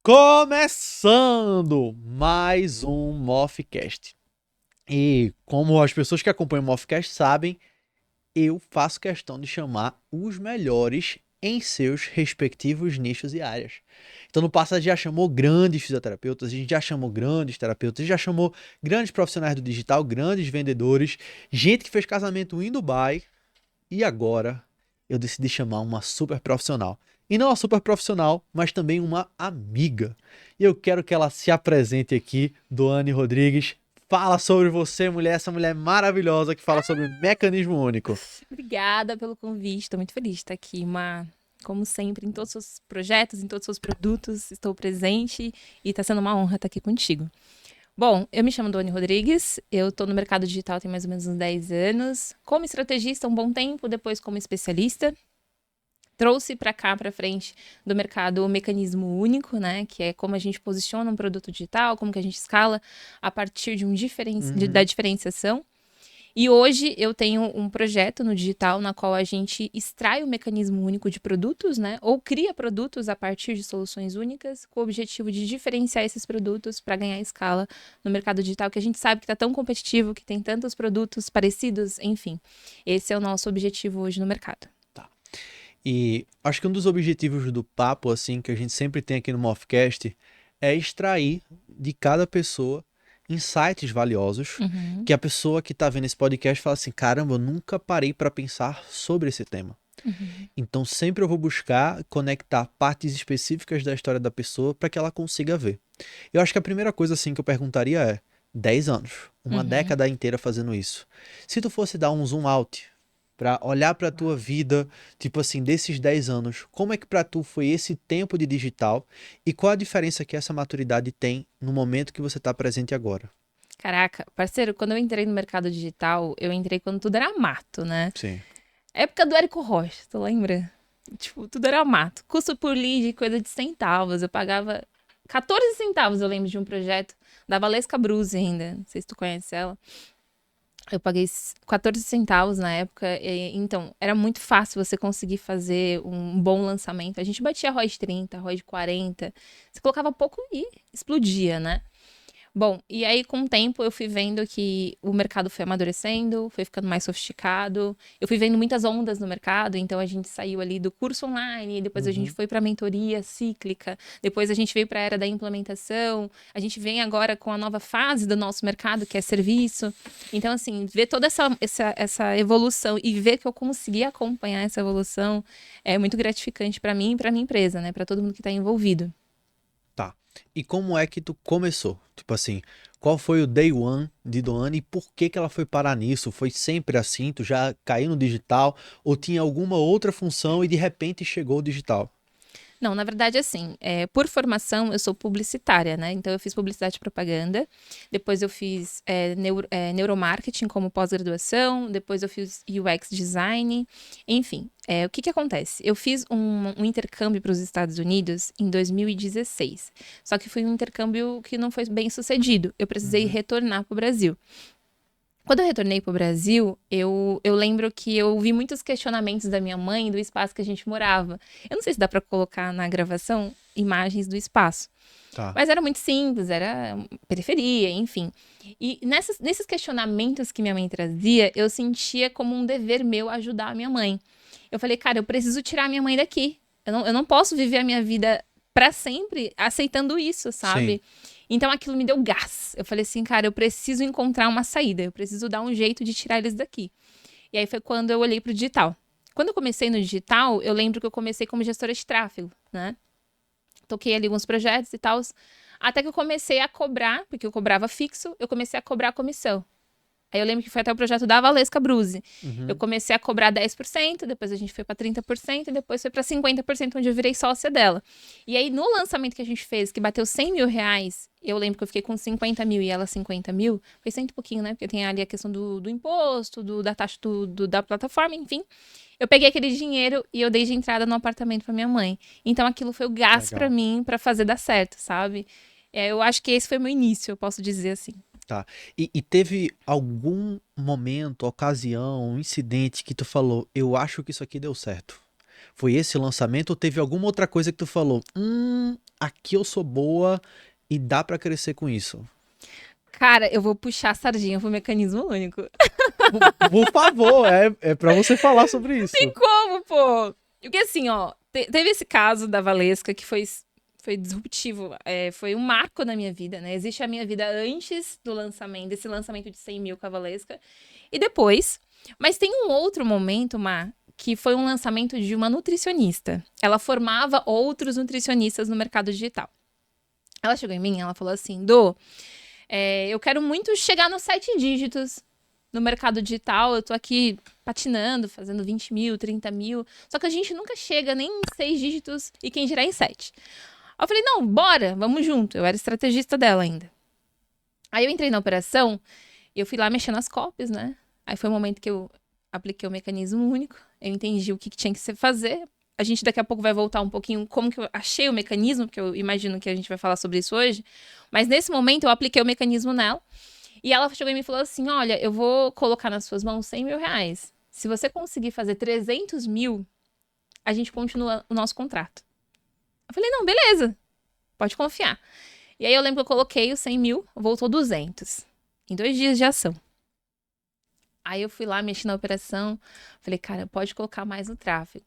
Começando mais um Mofcast. E como as pessoas que acompanham o Mofcast sabem, eu faço questão de chamar os melhores em seus respectivos nichos e áreas. Então no passado já chamou grandes fisioterapeutas, a gente já chamou grandes terapeutas, já chamou grandes profissionais do digital, grandes vendedores, gente que fez casamento em Dubai. E agora eu decidi chamar uma super profissional. E não uma super profissional, mas também uma amiga. E eu quero que ela se apresente aqui, Doane Rodrigues. Fala sobre você, mulher, essa mulher maravilhosa que fala sobre mecanismo único. Obrigada pelo convite, estou muito feliz de estar aqui, como sempre, em todos os seus projetos, em todos os seus produtos, estou presente e está sendo uma honra estar aqui contigo. Bom, eu me chamo Doni Rodrigues, eu estou no mercado digital tem mais ou menos uns 10 anos, como estrategista um bom tempo, depois como especialista. Trouxe para cá, para frente, do mercado o mecanismo único, né? Que é como a gente posiciona um produto digital, como que a gente escala a partir de da Uhum. diferenciação. E hoje eu tenho um projeto no digital na qual a gente extrai o mecanismo único de produtos, né? Ou cria produtos a partir de soluções únicas, com o objetivo de diferenciar esses produtos para ganhar escala no mercado digital, que a gente sabe que está tão competitivo, que tem tantos produtos parecidos, enfim. Esse é o nosso objetivo hoje no mercado. Tá. E acho que um dos objetivos do papo, assim, que a gente sempre tem aqui no Mofcast, é extrair de cada pessoa insights valiosos Uhum, que a pessoa que tá vendo esse podcast fala assim, caramba, eu nunca parei para pensar sobre esse tema. uhum, Então sempre eu vou buscar conectar partes específicas da história da pessoa para que ela consiga ver. Eu acho que a primeira coisa assim que eu perguntaria é 10 anos, uma uhum. década inteira fazendo isso. Se tu fosse dar um zoom out para olhar para tua Uau. vida, tipo assim, desses 10 anos, como é que para tu foi esse tempo de digital e qual a diferença que essa maturidade tem no momento que você tá presente agora? Caraca, parceiro, quando eu entrei no mercado digital, eu entrei quando tudo era mato, né? Sim. Época do Érico Rocha, tu lembra? Tipo, tudo era mato. Custo por lead, coisa de centavos. Eu pagava 14 centavos, eu lembro de um projeto da Valesca Bruse ainda. Não sei se tu conhece ela. Eu paguei 14 centavos na época. Então, era muito fácil você conseguir fazer um bom lançamento. A gente batia ROI de 30, ROI de 40. Você colocava pouco e explodia, né? Bom, e aí com o tempo eu fui vendo que o mercado foi amadurecendo, foi ficando mais sofisticado. Eu fui vendo muitas ondas no mercado, então a gente saiu ali do curso online, depois a gente Uhum. foi para a mentoria cíclica, depois a gente veio para a era da implementação. A gente vem agora com a nova fase do nosso mercado, que é serviço. Então, assim, ver toda essa evolução e ver que eu consegui acompanhar essa evolução é muito gratificante para mim e para minha empresa, né? Para todo mundo que está envolvido. Tá. E como é que tu começou? Tipo assim, qual foi o day one de Doane e por que que ela foi parar nisso? Foi sempre assim? Tu já caiu no digital ou tinha alguma outra função e de repente chegou o digital? Não, na verdade, assim, por formação eu sou publicitária, né? Então eu fiz publicidade e propaganda, depois eu fiz neuromarketing como pós-graduação, depois eu fiz UX design, enfim. O que que acontece? Eu fiz um intercâmbio para os Estados Unidos em 2016, só que foi um intercâmbio que não foi bem sucedido. Eu precisei Uhum. retornar para o Brasil. Quando eu retornei pro Brasil, eu lembro que eu vi muitos questionamentos da minha mãe do espaço que a gente morava. Eu não sei se dá para colocar na gravação imagens do espaço, Tá. mas era muito simples, era periferia, enfim. E nesses questionamentos que minha mãe trazia, eu sentia como um dever meu ajudar a minha mãe. Eu falei, cara, eu preciso tirar a minha mãe daqui. Eu não posso viver a minha vida para sempre aceitando isso, Sim. sabe? Então aquilo me deu gás. Eu falei assim, cara, eu preciso encontrar uma saída, eu preciso dar um jeito de tirar eles daqui. E aí foi quando eu olhei pro digital. Quando eu comecei no digital, eu lembro que eu comecei como gestora de tráfego, né? Toquei ali alguns projetos e tal, até que eu comecei a cobrar, porque eu cobrava fixo, eu comecei a cobrar comissão. Aí eu lembro que foi até o projeto da Valesca Bruse. Eu Uhum. comecei a cobrar 10%, depois a gente foi para 30%, e depois foi para 50%, onde eu virei sócia dela. E aí, no lançamento que a gente fez, que bateu 100 mil reais, eu lembro que eu fiquei com 50 mil e ela 50 mil, foi cento e pouquinho, né? Porque tem ali a questão do imposto, da taxa da plataforma, enfim. Eu peguei aquele dinheiro e eu dei de entrada no apartamento para minha mãe. Então aquilo foi o gás para Legal. mim para fazer dar certo, sabe? Eu acho que esse foi o meu início, eu posso dizer assim. Tá. E teve algum momento, ocasião, um incidente que tu falou, eu acho que isso aqui deu certo? Foi esse lançamento ou teve alguma outra coisa que tu falou? aqui eu sou boa e dá pra crescer com isso? Cara, eu vou puxar a sardinha pro mecanismo único. Por favor, é pra você falar sobre Tem isso. como, pô? Porque assim, ó, teve esse caso da Valesca que foi disruptivo, foi um marco na minha vida, né? Existe a minha vida antes do lançamento, desse lançamento de 100 mil com a Valesca, e depois. Mas tem um outro momento, Mar, que foi um lançamento de uma nutricionista. Ela formava outros nutricionistas no mercado digital. Ela chegou em mim, ela falou assim, eu quero muito chegar nos 7 dígitos no mercado digital, eu tô aqui patinando, fazendo 20 mil, 30 mil, só que a gente nunca chega nem em 6 dígitos e quem dirá em 7. Aí eu falei, não, bora, vamos junto. Eu era estrategista dela ainda. Aí eu entrei na operação e eu fui lá mexendo nas copies, né? Aí foi o momento que eu apliquei o mecanismo único, eu entendi o que tinha que se fazer. A gente daqui a pouco vai voltar um pouquinho como que eu achei o mecanismo, porque eu imagino que a gente vai falar sobre isso hoje. Mas nesse momento eu apliquei o mecanismo nela. E ela chegou em mim e falou assim, olha, eu vou colocar nas suas mãos 100 mil reais. Se você conseguir fazer 300 mil, a gente continua o nosso contrato. Eu falei, não, beleza, pode confiar. E aí eu lembro que eu coloquei os 100 mil, voltou 200. Em 2 dias de ação. Aí eu fui lá, mexi na operação, falei, cara, pode colocar mais no tráfego.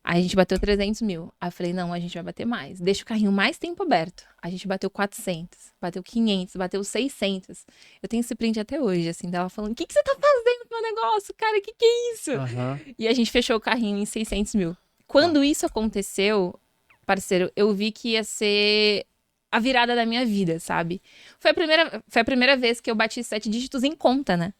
Aí a gente bateu 300 mil. Aí eu falei, não, a gente vai bater mais. Deixa o carrinho mais tempo aberto. A gente bateu 400, bateu 500, bateu 600. Eu tenho esse print até hoje, assim, dela falando, o que você tá fazendo com o meu negócio, cara? Que é isso? Aham. E a gente fechou o carrinho em 600 mil. Tá. Quando isso aconteceu, parceiro, eu vi que ia ser a virada da minha vida, sabe? Foi a primeira vez que eu bati 7 dígitos em conta, né?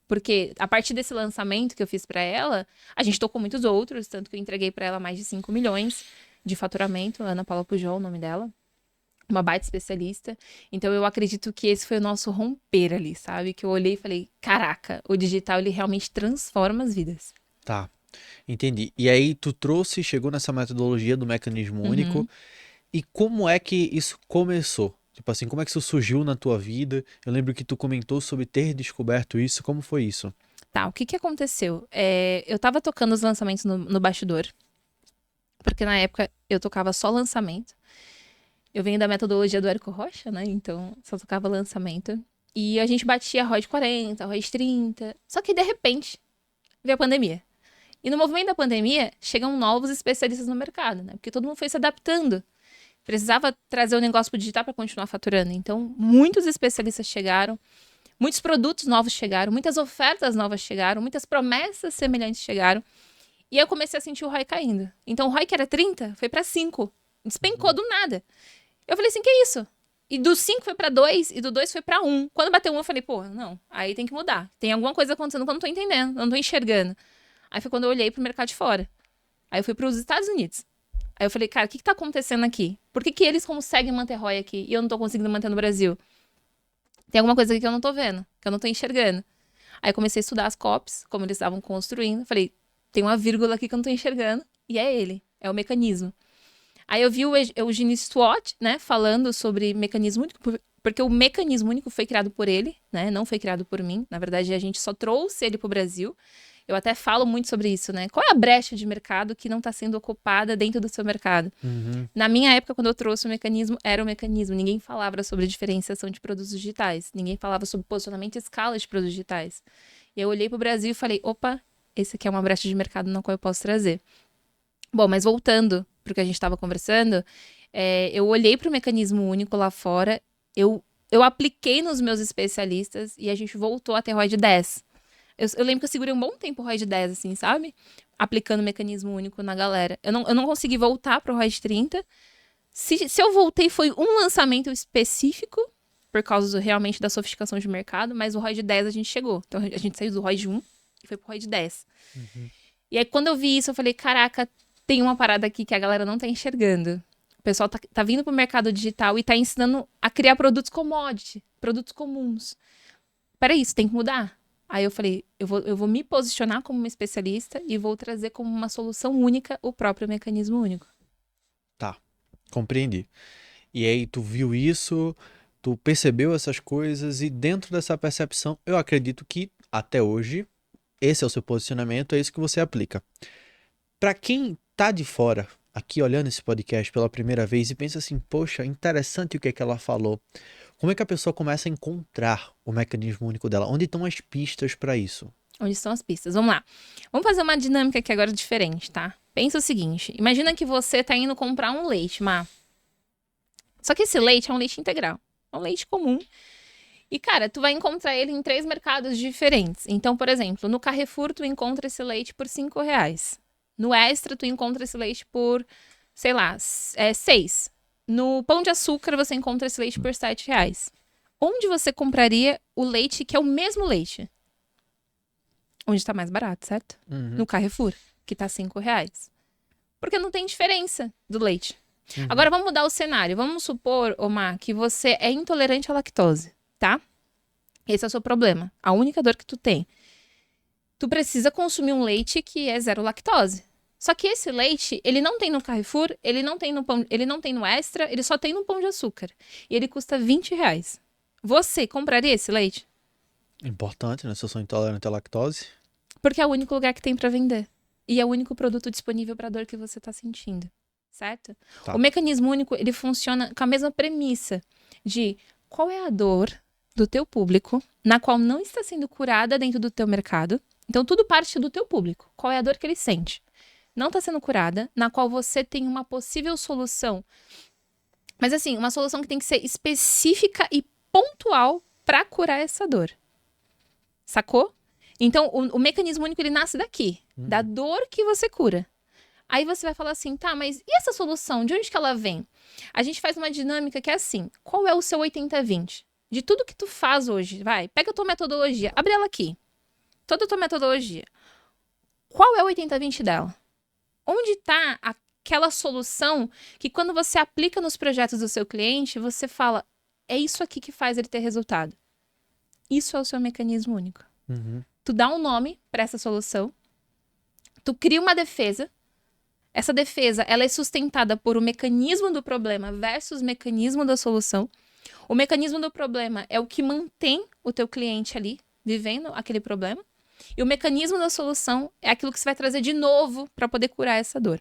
Porque a partir desse lançamento que eu fiz pra ela, a gente tocou muitos outros, tanto que eu entreguei pra ela mais de 5 milhões de faturamento, Ana Paula Pujol, o nome dela. Uma baita especialista. Então eu acredito que esse foi o nosso romper ali, sabe? Que eu olhei e falei, caraca, o digital ele realmente transforma as vidas. Tá, entendi. E aí tu chegou nessa metodologia do mecanismo único. Uhum. E como é que isso começou? Tipo assim, como é que isso surgiu na tua vida? Eu lembro que tu comentou sobre ter descoberto isso. Como foi isso? Tá, o que que aconteceu? Eu tava tocando os lançamentos no bastidor, porque na época eu tocava só lançamento. Eu venho da metodologia do Érico Rocha, né? Então, só tocava lançamento. E a gente batia ROI de 40, ROI de 30. Só que, de repente, veio a pandemia. E no movimento da pandemia, chegam novos especialistas no mercado, né? Porque todo mundo foi se adaptando. Precisava trazer o negócio pro digital para continuar faturando. Então, muitos especialistas chegaram, muitos produtos novos chegaram, muitas ofertas novas chegaram, muitas promessas semelhantes chegaram. E eu comecei a sentir o ROI caindo. Então, o ROI que era 30 foi para 5. Despencou do nada. Eu falei assim, que isso? E do 5 foi pra 2 e do 2 foi pra 1. Quando bateu 1, eu falei, pô, não, aí tem que mudar. Tem alguma coisa acontecendo que eu não tô entendendo, eu não tô enxergando. Aí foi quando eu olhei pro mercado de fora. Aí eu fui pros Estados Unidos. Aí eu falei, cara, o que tá acontecendo aqui? Por que que eles conseguem manter ROI aqui e eu não tô conseguindo manter no Brasil? Tem alguma coisa aqui que eu não tô vendo, que eu não tô enxergando. Aí eu comecei a estudar as copies, como eles estavam construindo. Falei, tem uma vírgula aqui que eu não tô enxergando. E é ele, é o mecanismo. Aí eu vi o Eugene Swart, né, falando sobre mecanismo único, porque o mecanismo único foi criado por ele, né, não foi criado por mim. Na verdade, a gente só trouxe ele pro Brasil. Eu até falo muito sobre isso, né? Qual é a brecha de mercado que não está sendo ocupada dentro do seu mercado? Uhum. Na minha época, quando eu trouxe o mecanismo, era o mecanismo. Ninguém falava sobre diferenciação de produtos digitais. Ninguém falava sobre posicionamento e escala de produtos digitais. E eu olhei pro Brasil e falei, opa, esse aqui é uma brecha de mercado na qual eu posso trazer. Bom, mas voltando para o que a gente estava conversando, eu olhei para o mecanismo único lá fora, eu apliquei nos meus especialistas e a gente voltou a ter ROI de 10. Eu lembro que eu segurei um bom tempo o ROI de 10, assim, sabe? Aplicando o mecanismo único na galera. Eu não consegui voltar para o ROI de 30. Se eu voltei, foi um lançamento específico, por causa realmente da sofisticação de mercado, mas o ROI de 10 a gente chegou. Então a gente saiu do ROI de 1 e foi pro ROI de 10. Uhum. E aí quando eu vi isso, eu falei, caraca, tem uma parada aqui que a galera não tá enxergando. O pessoal tá vindo pro mercado digital e tá ensinando a criar produtos commodity, produtos comuns. Peraí, isso tem que mudar. Aí eu falei, eu vou me posicionar como uma especialista e vou trazer como uma solução única o próprio mecanismo único. Tá, compreendi. E aí tu viu isso, tu percebeu essas coisas e dentro dessa percepção, eu acredito que até hoje esse é o seu posicionamento, é isso que você aplica. Pra quem tá de fora, aqui olhando esse podcast pela primeira vez e pensa assim, poxa, interessante o que é que ela falou. Como é que a pessoa começa a encontrar o mecanismo único dela? Onde estão as pistas para isso? Onde estão as pistas? Vamos lá. Vamos fazer uma dinâmica aqui agora diferente, tá? Pensa o seguinte, imagina que você tá indo comprar um leite, Má. Só que esse leite é um leite integral. É um leite comum. E, cara, tu vai encontrar ele em 3 mercados diferentes. Então, por exemplo, no Carrefour tu encontra esse leite por R$ 5. No Extra tu encontra esse leite por, sei lá, 6. No Pão de Açúcar você encontra esse leite por R$ 7. Onde você compraria o leite que é o mesmo leite? Onde tá mais barato, certo? No Carrefour, que tá R$ 5. Porque não tem diferença do leite. Agora vamos mudar o cenário. Vamos supor, Omar, que você é intolerante à lactose, tá? Esse é o seu problema. A única dor que tu tem. Tu precisa consumir um leite que é 0 lactose. Só que esse leite, ele não tem no Carrefour, ele não tem no pão, ele não tem no Extra, ele só tem no Pão de Açúcar. E ele custa R$ 20. Você compraria esse leite? Importante, né? Se eu sou intolerante à lactose. Porque é o único lugar que tem pra vender. E é o único produto disponível pra dor que você tá sentindo. Certo? Tá. O mecanismo único, ele funciona com a mesma premissa de qual é a dor do teu público na qual não está sendo curada dentro do teu mercado. Então, tudo parte do teu público. Qual é a dor que ele sente? Não está sendo curada, na qual você tem uma possível solução. Mas, assim, uma solução que tem que ser específica e pontual para curar essa dor. Sacou? Então, o mecanismo único, ele nasce daqui. Da dor que você cura. Aí você vai falar assim, tá, mas e essa solução? De onde que ela vem? A gente faz uma dinâmica que é assim, qual é o seu 80-20? De tudo que tu faz hoje, vai, pega a tua metodologia, abre ela aqui. Toda a tua metodologia. Qual é o 80-20 dela? Onde tá aquela solução que quando você aplica nos projetos do seu cliente, você fala, é isso aqui que faz ele ter resultado. Isso é o seu mecanismo único. Tu dá um nome para essa solução, tu cria uma defesa. Essa defesa, ela é sustentada por o mecanismo do problema versus o mecanismo da solução. O mecanismo do problema é o que mantém o teu cliente ali, vivendo aquele problema. E o mecanismo da solução é aquilo que você vai trazer de novo para poder curar essa dor.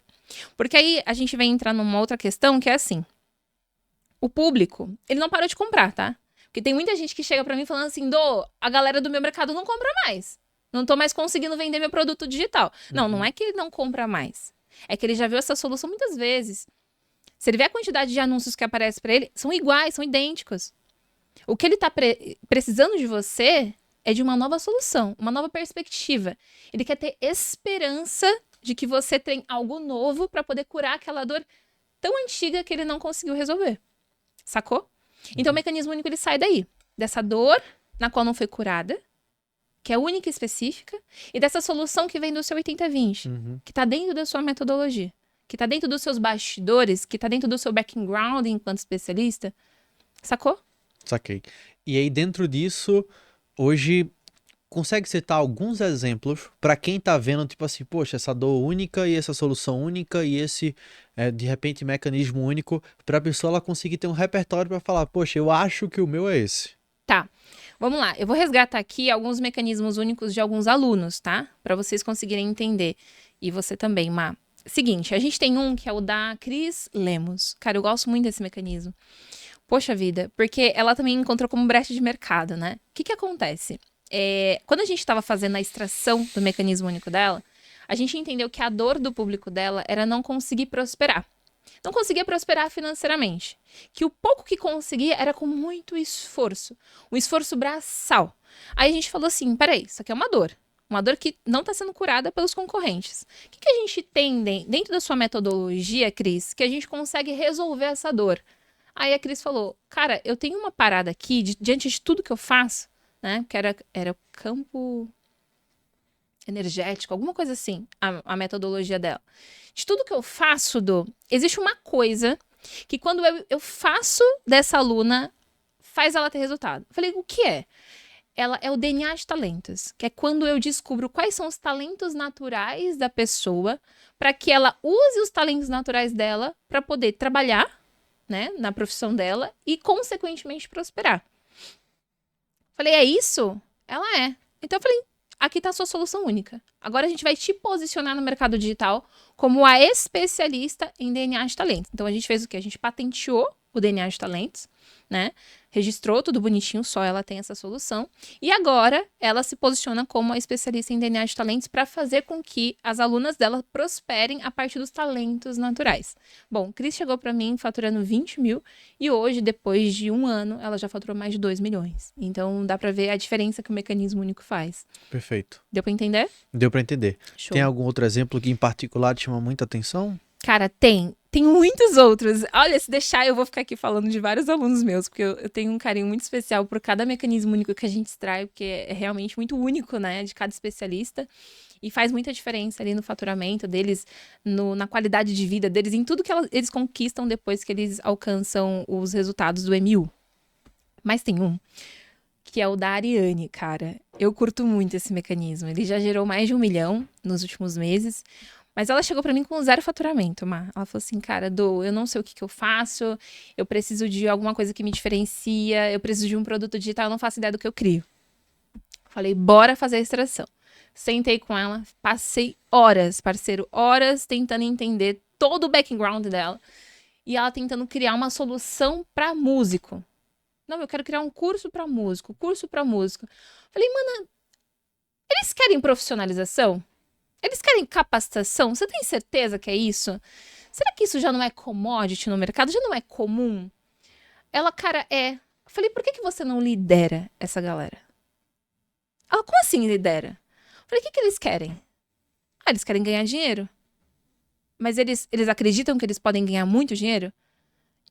Porque aí a gente vai entrar numa outra questão que é assim. O público, ele não parou de comprar, tá? Porque tem muita gente que chega para mim falando assim, a galera do meu mercado não compra mais. Não tô mais conseguindo vender meu produto digital. Não é que ele não compra mais. É que ele já viu essa solução muitas vezes. Se ele vê a quantidade de anúncios que aparece para ele, são iguais, são idênticos. O que ele tá precisando de você é de uma nova solução, uma nova perspectiva. Ele quer ter esperança de que você tem algo novo para poder curar aquela dor tão antiga que ele não conseguiu resolver. Sacou? Então o mecanismo único, ele sai daí. Dessa dor na qual não foi curada, que é única e específica, e dessa solução que vem do seu 80-20, que tá dentro da sua metodologia, que tá dentro dos seus bastidores, que tá dentro do seu background enquanto especialista. Sacou? Saquei. E aí, dentro disso, hoje, consegue citar alguns exemplos para quem tá vendo, tipo assim, poxa, essa dor única e essa solução única e esse, de repente, mecanismo único, para a pessoa ela conseguir ter um repertório para falar, poxa, eu acho que o meu é esse. Tá. Vamos lá, eu vou resgatar aqui alguns mecanismos únicos de alguns alunos, tá? Para vocês conseguirem entender. E você também, Má. Seguinte, a gente tem um que é o da Cris Lemos. Cara, eu gosto muito desse mecanismo. Poxa vida, porque ela também encontrou como brecha de mercado, né? O que acontece? Quando a gente estava fazendo a extração do mecanismo único dela, a gente entendeu que a dor do público dela era não conseguir prosperar. Não conseguia prosperar financeiramente. Que o pouco que conseguia era com muito esforço. Um esforço braçal. Aí a gente falou assim, peraí, isso aqui é uma dor. Uma dor que não está sendo curada pelos concorrentes. O que a gente tem dentro da sua metodologia, Cris, que a gente consegue resolver essa dor? Aí a Cris falou, cara, eu tenho uma parada aqui, diante de tudo que eu faço, né? Que era campo energético, alguma coisa assim, a metodologia dela. De tudo que eu faço, existe uma coisa que quando eu faço dessa aluna, faz ela ter resultado. Eu falei, o que é? Ela é o DNA de talentos, que é quando eu descubro quais são os talentos naturais da pessoa, para que ela use os talentos naturais dela para poder trabalhar, né, na profissão dela e, consequentemente, prosperar. Falei, é isso? Ela é. Então eu falei, aqui tá a sua solução única. Agora a gente vai te posicionar no mercado digital como a especialista em DNA de talentos. Então a gente fez o quê? A gente patenteou o DNA de talentos, né? Registrou tudo bonitinho, só ela tem essa solução. E agora ela se posiciona como a especialista em DNA de talentos para fazer com que as alunas dela prosperem a partir dos talentos naturais. Bom, Cris chegou para mim faturando 20 mil e hoje, depois de 1 ano, ela já faturou mais de 2 milhões. Então dá para ver a diferença que o mecanismo único faz. Perfeito. Deu para entender? Deu para entender. Show. Tem algum outro exemplo que em particular te chama muita atenção? Cara, tem muitos outros. Olha, se deixar, eu vou ficar aqui falando de vários alunos meus, porque eu tenho um carinho muito especial por cada mecanismo único que a gente extrai, porque é realmente muito único, né, de cada especialista. E faz muita diferença ali no faturamento deles, na qualidade de vida deles, em tudo que eles conquistam depois que eles alcançam os resultados do MU. Mas tem um, que é o da Ariane, cara. Eu curto muito esse mecanismo. Ele já gerou mais de 1 milhão nos últimos meses. Mas ela chegou pra mim com 0 faturamento, Má. Ela falou assim, cara, eu não sei o que eu faço, eu preciso de alguma coisa que me diferencia, eu preciso de um produto digital, eu não faço ideia do que eu crio. Falei, bora fazer a extração. Sentei com ela, passei horas, parceiro, horas tentando entender todo o background dela. E ela tentando criar uma solução pra músico. Não, eu quero criar um curso pra músico. Falei, mana, eles querem profissionalização? Eles querem capacitação? Você tem certeza que é isso? Será que isso já não é commodity no mercado? Já não é comum? Ela, cara, é. Eu falei, por que você não lidera essa galera? Ela, como assim lidera? Eu falei, o que eles querem? Ah, eles querem ganhar dinheiro. Mas eles acreditam que eles podem ganhar muito dinheiro?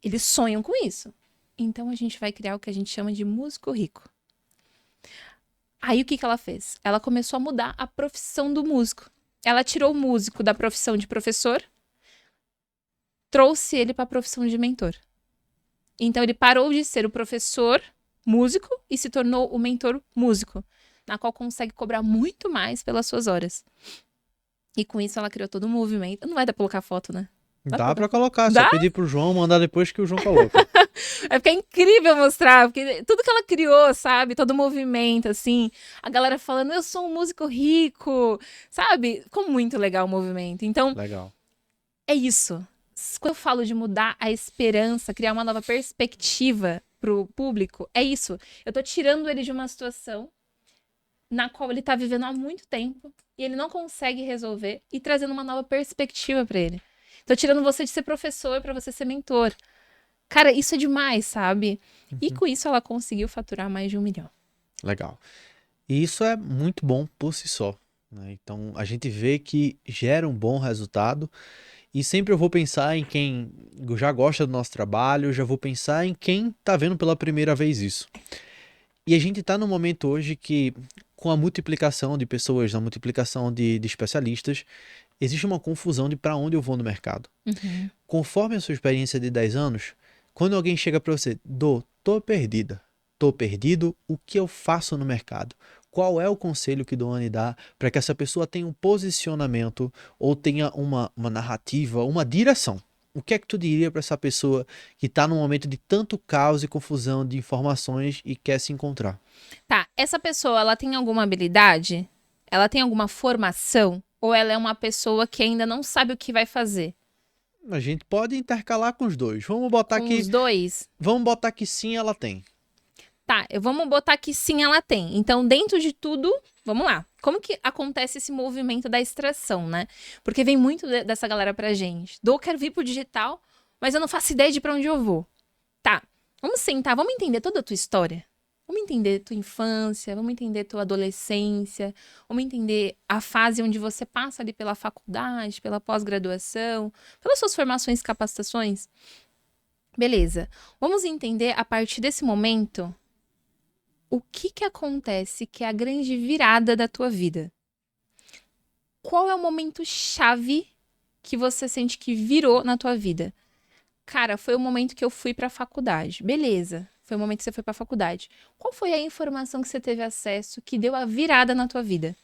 Eles sonham com isso. Então a gente vai criar o que a gente chama de músico rico. Aí o que ela fez? Ela começou a mudar a profissão do músico. Ela tirou o músico da profissão de professor, trouxe ele para a profissão de mentor. Então ele parou de ser o professor músico e se tornou o mentor músico, na qual consegue cobrar muito mais pelas suas horas. E com isso ela criou todo um movimento. Não vai dar pra colocar foto, né? Dá pra colocar, Dá? só pedir pro João, mandar depois que o João coloca. Vai ficar incrível mostrar, porque tudo que ela criou, sabe? Todo o movimento, assim. A galera falando, eu sou um músico rico, sabe? Ficou muito legal o movimento. Então, Legal. é isso. Quando eu falo de mudar a esperança, criar uma nova perspectiva pro público, é isso. Eu tô tirando ele de uma situação na qual ele tá vivendo há muito tempo e ele não consegue resolver e trazendo uma nova perspectiva pra ele. Tô tirando você de ser professor pra você ser mentor. Cara, isso é demais, sabe? E com isso ela conseguiu faturar mais de 1 milhão. Legal. E isso é muito bom por si só, né? Então a gente vê que gera um bom resultado e sempre eu vou pensar em quem já gosta do nosso trabalho, já vou pensar em quem tá vendo pela primeira vez isso. E a gente tá num momento hoje que, com a multiplicação de pessoas, a multiplicação de especialistas, existe uma confusão de para onde eu vou no mercado. Uhum. Conforme a sua experiência de 10 anos, quando alguém chega para você, tô perdida, tô perdido, o que eu faço no mercado? Qual é o conselho que Doane dá para que essa pessoa tenha um posicionamento ou tenha uma narrativa, uma direção? O que é que tu diria para essa pessoa que está num momento de tanto caos e confusão de informações e quer se encontrar? Tá, essa pessoa, ela tem alguma habilidade? Ela tem alguma formação? Ou ela é uma pessoa que ainda não sabe o que vai fazer? A gente pode intercalar com os dois. Vamos botar Com que os dois? Vamos botar que sim, ela tem. Tá, vamos botar que sim, ela tem. Então, dentro de tudo, vamos lá. Como que acontece esse movimento da extração, né? Porque vem muito dessa galera pra gente. Quero vir pro digital, mas eu não faço ideia de pra onde eu vou. Tá, vamos sentar, vamos entender toda a tua história. Vamos entender tua infância, vamos entender tua adolescência, vamos entender a fase onde você passa ali pela faculdade, pela pós-graduação, pelas suas formações e capacitações. Beleza, vamos entender a partir desse momento o que acontece que é a grande virada da tua vida. Qual é o momento chave que você sente que virou na tua vida? Cara, foi o momento que eu fui pra faculdade. Beleza, foi o momento que você foi pra faculdade. Qual foi a informação que você teve acesso que deu a virada na tua vida?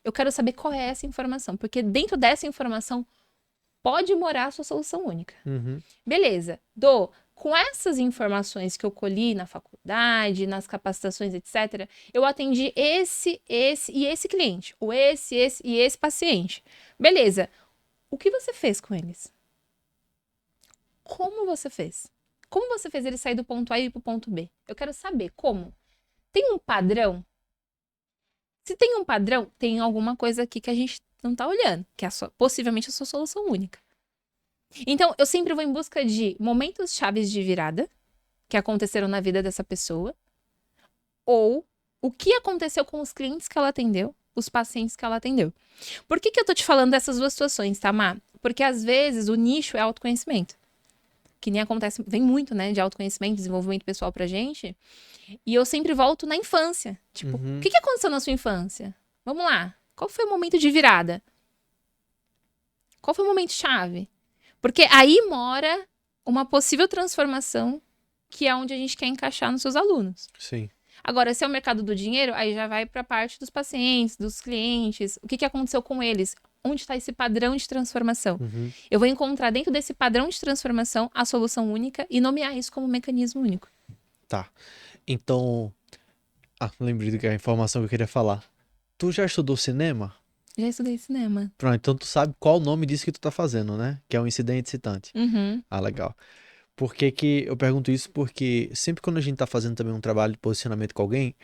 Eu quero saber qual é essa informação, porque dentro dessa informação pode morar a sua solução única. Uhum. Beleza, Com essas informações que eu colhi na faculdade, nas capacitações, etc., eu atendi esse e esse cliente, ou esse e esse paciente. Beleza. O que você fez com eles? Como você fez? Como você fez ele sair do ponto A e ir pro ponto B? Eu quero saber como. Tem um padrão? Se tem um padrão, tem alguma coisa aqui que a gente não tá olhando, que é possivelmente a sua solução única. Então, eu sempre vou em busca de momentos chaves de virada que aconteceram na vida dessa pessoa, ou o que aconteceu com os clientes que ela atendeu, os pacientes que ela atendeu. Por que eu tô te falando dessas duas situações, tá, Má? Porque às vezes o nicho é autoconhecimento. Que nem acontece, vem muito, né, de autoconhecimento, desenvolvimento pessoal pra gente. E eu sempre volto na infância. Tipo, o que aconteceu na sua infância? Vamos lá. Qual foi o momento de virada? Qual foi o momento chave? Porque aí mora uma possível transformação que é onde a gente quer encaixar nos seus alunos. Sim. Agora, se é o mercado do dinheiro, aí já vai para a parte dos pacientes, dos clientes. O que aconteceu com eles? Onde está esse padrão de transformação? Eu vou encontrar dentro desse padrão de transformação a solução única e nomear isso como mecanismo único. Tá. Então... lembrei do que é a informação que eu queria falar. Tu já estudou cinema? Já estudei cinema. Pronto, então tu sabe qual o nome disso que tu tá fazendo, né? Que é um incidente excitante. Uhum. Legal. Por que que eu pergunto isso? Porque sempre quando a gente tá fazendo também um trabalho de posicionamento com alguém,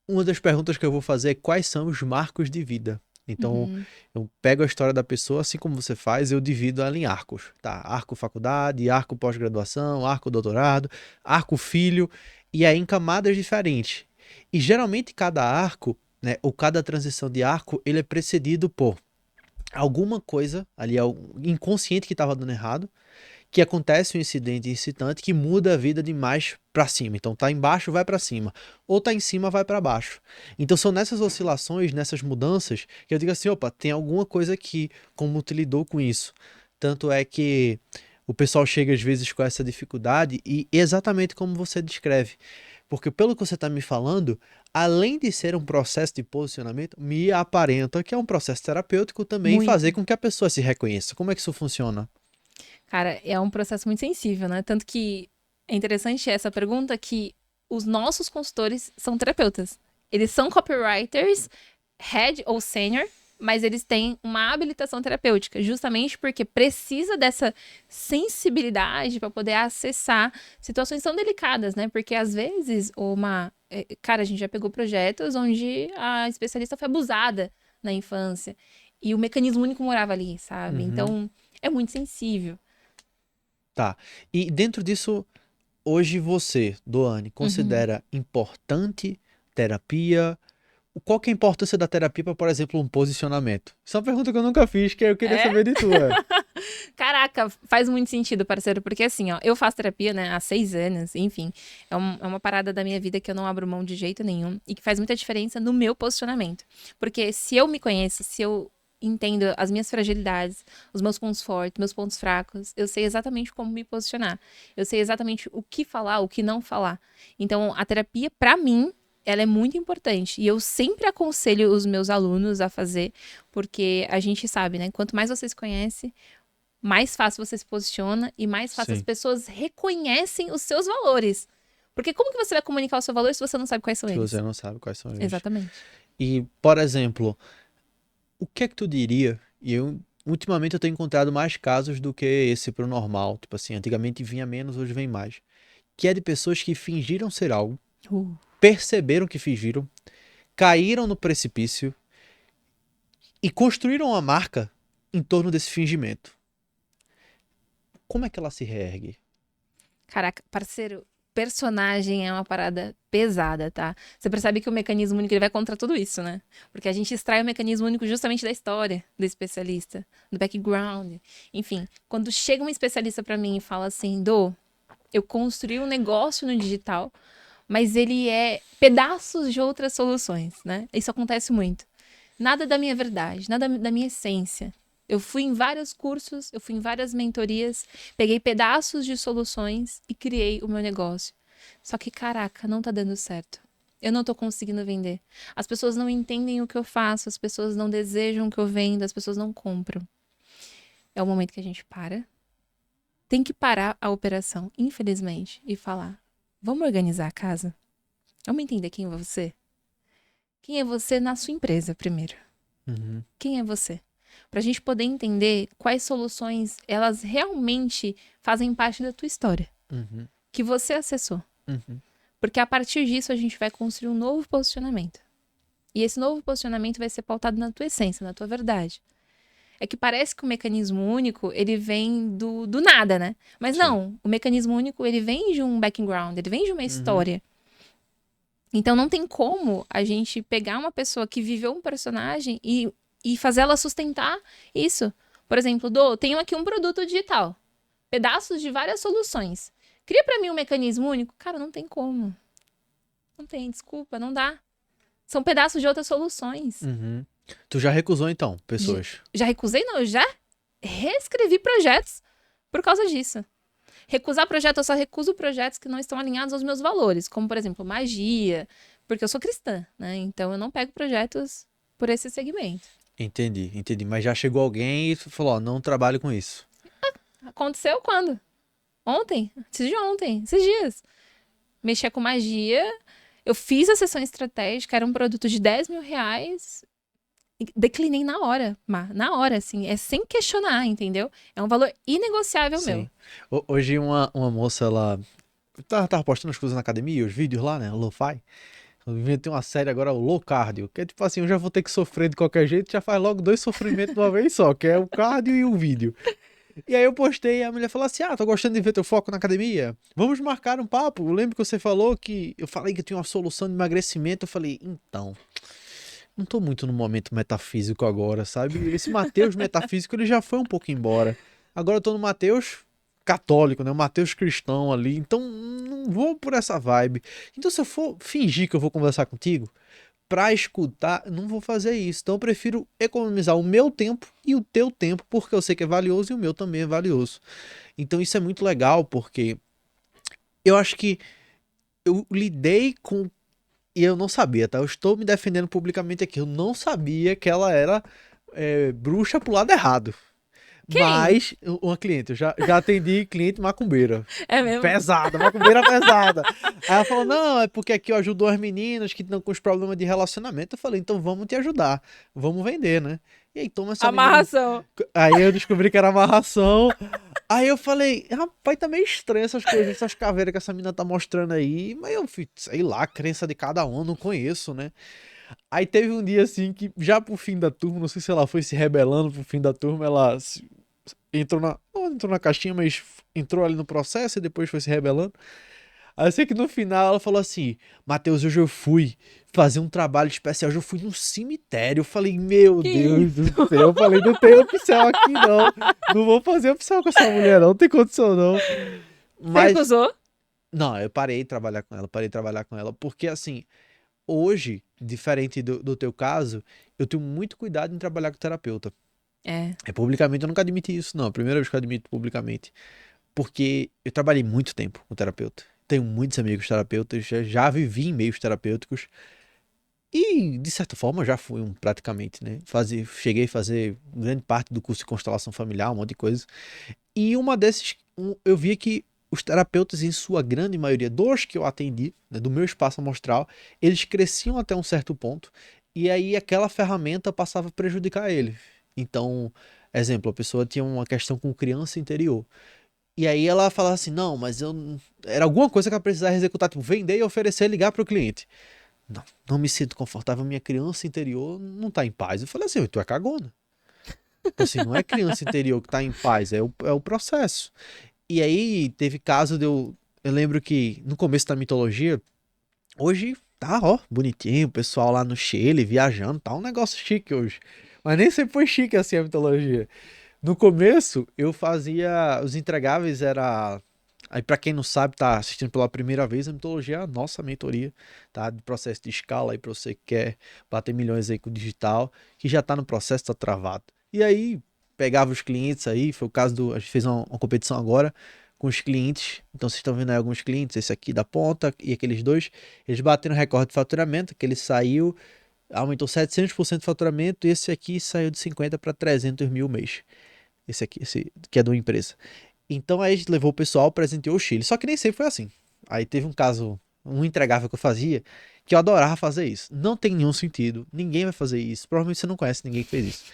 uma das perguntas que eu vou fazer é quais são os marcos de vida. Então, eu pego a história da pessoa, assim como você faz, eu divido ela em arcos, tá? Arco faculdade, arco pós-graduação, arco doutorado, arco filho, e aí em camadas diferentes. E geralmente cada arco, né, ou cada transição de arco, ele é precedido por alguma coisa ali, inconsciente que estava dando errado, que acontece um incidente excitante que muda a vida de mais para cima. Então tá embaixo, vai para cima, ou tá em cima, vai para baixo. Então são nessas oscilações, nessas mudanças, que eu digo assim, opa, tem alguma coisa aqui, como tu lidou com isso. Tanto é que o pessoal chega às vezes com essa dificuldade e exatamente como você descreve. Porque pelo que você está me falando, além de ser um processo de posicionamento, me aparenta que é um processo terapêutico também Muito. fazer com que a pessoa se reconheça. Como é que isso funciona? Cara, é um processo muito sensível, né? Tanto que é interessante essa pergunta que os nossos consultores são terapeutas. Eles são copywriters, head ou senior, mas eles têm uma habilitação terapêutica, justamente porque precisa dessa sensibilidade para poder acessar situações tão delicadas, né? Porque às vezes, cara, a gente já pegou projetos onde a especialista foi abusada na infância e o mecanismo único morava ali, sabe? Então, é muito sensível. Tá. E dentro disso, hoje você, Doane, considera importante terapia? Qual que é a importância da terapia para, por exemplo, um posicionamento? Isso é uma pergunta que eu nunca fiz, que eu queria saber de tu. Caraca, faz muito sentido, parceiro, porque assim, ó, eu faço terapia, né, há 6 anos, enfim, é uma parada da minha vida que eu não abro mão de jeito nenhum e que faz muita diferença no meu posicionamento. Porque se eu me conheço, se eu entendo as minhas fragilidades, os meus pontos fortes, meus pontos fracos, eu sei exatamente como me posicionar. Eu sei exatamente o que falar, o que não falar. Então, a terapia, pra mim, ela é muito importante. E eu sempre aconselho os meus alunos a fazer, porque a gente sabe, né? Quanto mais você se conhece, mais fácil você se posiciona e mais fácil as pessoas reconhecem os seus valores. Porque como que você vai comunicar o seu valor se você não sabe quais são eles? Você não sabe quais são eles. Exatamente. E, por exemplo, o que é que tu diria? E ultimamente eu tenho encontrado mais casos do que esse pro normal. Tipo assim, antigamente vinha menos, hoje vem mais. Que é de pessoas que fingiram ser algo, perceberam que fingiram, caíram no precipício e construíram uma marca em torno desse fingimento. Como é que ela se reergue? Caraca, parceiro, personagem é uma parada pesada, tá? Você percebe que o mecanismo único ele vai contra tudo isso, né? Porque a gente extrai o mecanismo único justamente da história do especialista, do background. Enfim, quando chega um especialista pra mim e fala assim, eu construí um negócio no digital, mas ele é pedaços de outras soluções, né? Isso acontece muito. Nada da minha verdade, nada da minha essência. Eu fui em vários cursos, eu fui em várias mentorias, peguei pedaços de soluções e criei o meu negócio. Só que, caraca, não tá dando certo. Eu não tô conseguindo vender. As pessoas não entendem o que eu faço, as pessoas não desejam o que eu vendo, as pessoas não compram. É o momento que a gente para, tem que parar a operação, infelizmente, e falar: vamos organizar a casa? Vamos entender quem é você? Quem é você na sua empresa, primeiro? Uhum. Quem é você? Pra gente poder entender quais soluções elas realmente fazem parte da tua história, Uhum. que você acessou. Uhum. Porque a partir disso a gente vai construir um novo posicionamento. E esse novo posicionamento vai ser pautado na tua essência, na tua verdade. É que parece que o mecanismo único, ele vem do nada, né? Mas Sim. não, o mecanismo único, ele vem de um background, ele vem de uma história. Então não tem como a gente pegar uma pessoa que viveu um personagem e fazer ela sustentar isso. Por exemplo, tenho aqui um produto digital, pedaços de várias soluções. Cria pra mim um mecanismo único? Cara, não tem como. Não tem, desculpa, não dá. São pedaços de outras soluções. Uhum. Tu já recusou, então, pessoas? Já recusei? Não, eu já reescrevi projetos por causa disso. Recusar projeto, eu só recuso projetos que não estão alinhados aos meus valores, como, por exemplo, magia, porque eu sou cristã, né? Então eu não pego projetos por esse segmento. Entendi. Mas já chegou alguém e tu falou, ó, não trabalho com isso. Aconteceu quando? Ontem? Antes de ontem, esses dias. Mexer com magia, eu fiz a sessão estratégica, era um produto de R$ 10.000, e declinei na hora, na hora, assim, é sem questionar, entendeu? É um valor inegociável meu. Sim. Hoje uma moça, ela tava postando as coisas na academia, os vídeos lá, né, o Lo-Fi. Eu inventei uma série agora, o Low Cardio, que é tipo assim, eu já vou ter que sofrer de qualquer jeito, já faz logo 2 sofrimentos de uma vez só, que é o cardio e o vídeo. E aí eu postei e a mulher falou assim, tô gostando de ver teu foco na academia? Vamos marcar um papo. Eu lembro que você falou que... Eu falei que eu tinha uma solução de emagrecimento, eu falei, então... Não tô muito no momento metafísico agora, sabe? Esse Mateus metafísico, ele já foi um pouco embora. Agora eu tô no Mateus católico, né? O Mateus cristão ali. Então não vou por essa vibe. Então se eu for fingir que eu vou conversar contigo, pra escutar, não vou fazer isso. Então eu prefiro economizar o meu tempo e o teu tempo, porque eu sei que é valioso e o meu também é valioso. Então isso é muito legal, porque eu acho que eu lidei com e eu não sabia, tá? Eu estou me defendendo publicamente aqui. Eu não sabia que ela era bruxa pro lado errado. Quem? Mas, uma cliente, eu já atendi cliente macumbeira. É mesmo? Pesada, macumbeira pesada. Aí ela falou: não, é porque aqui eu ajudo as meninas que estão com os problemas de relacionamento. Eu falei: então vamos te ajudar. Vamos vender, né? E aí, toma essa menina. Amarração. Aí eu descobri que era amarração. Aí eu falei, rapaz, tá meio estranho essas coisas, essas caveiras que essa menina tá mostrando aí. Mas eu fui, sei lá, a crença de cada um, não conheço, né? Aí teve um dia assim que, já pro fim da turma, não sei se ela foi se rebelando pro fim da turma, ela entrou não entrou na caixinha, mas entrou ali no processo e depois foi se rebelando. Aí eu sei que no final ela falou assim: Matheus, hoje eu fui fazer um trabalho especial, hoje eu fui num cemitério. Eu falei, meu Que Deus isso? do céu. Eu falei, não tem opção aqui não. Não vou fazer opção com essa mulher, não tem condição não. Você Mas, recusou? não, eu parei de trabalhar com ela, porque assim, hoje, diferente do teu caso, eu tenho muito cuidado em trabalhar com terapeuta. É. Publicamente eu nunca admiti isso, não. A primeira vez que eu admito publicamente. Porque eu trabalhei muito tempo com terapeuta. Tenho muitos amigos terapeutas, já vivi em meios terapêuticos e, de certa forma, já fui um praticamente, né? Cheguei a fazer grande parte do curso de constelação familiar, um monte de coisa. E uma desses, eu via que os terapeutas, em sua grande maioria, dos que eu atendi, né, do meu espaço amostral, eles cresciam até um certo ponto e aí aquela ferramenta passava a prejudicar ele. Então, exemplo, a pessoa tinha uma questão com criança interior. E aí ela falava assim, não, mas eu... Era alguma coisa que ela precisava executar, tipo, vender e oferecer, ligar para o cliente. Não, não me sinto confortável, minha criança interior não tá em paz. Eu falei assim, tu é cagona. Tipo assim, não é criança interior que tá em paz, é o processo. E aí teve caso de eu lembro que no começo da mitologia, hoje tá, ó, bonitinho, o pessoal lá no Chile viajando, tá um negócio chique hoje. Mas nem sempre foi chique assim a mitologia. No começo, eu fazia. Os entregáveis era. Aí, pra quem não sabe, tá assistindo pela primeira vez, a mitologia é a nossa mentoria, tá? De processo de escala aí pra você que quer bater milhões aí com o digital, que já tá no processo, tá travado. E aí, pegava os clientes aí, foi o caso do. A gente fez uma competição agora com os clientes. Então, vocês estão vendo aí alguns clientes, esse aqui da ponta e aqueles dois. Eles bateram recorde de faturamento, que ele saiu, aumentou 700% de faturamento, e esse aqui saiu de 50 para 300 mil mês. Esse aqui, esse que é de uma empresa. Então aí a gente levou o pessoal, presenteou o Chile. Só que nem sempre foi assim. Aí teve um caso, um entregável que eu fazia, que eu adorava fazer isso. Não tem nenhum sentido, ninguém vai fazer isso. Provavelmente você não conhece ninguém que fez isso.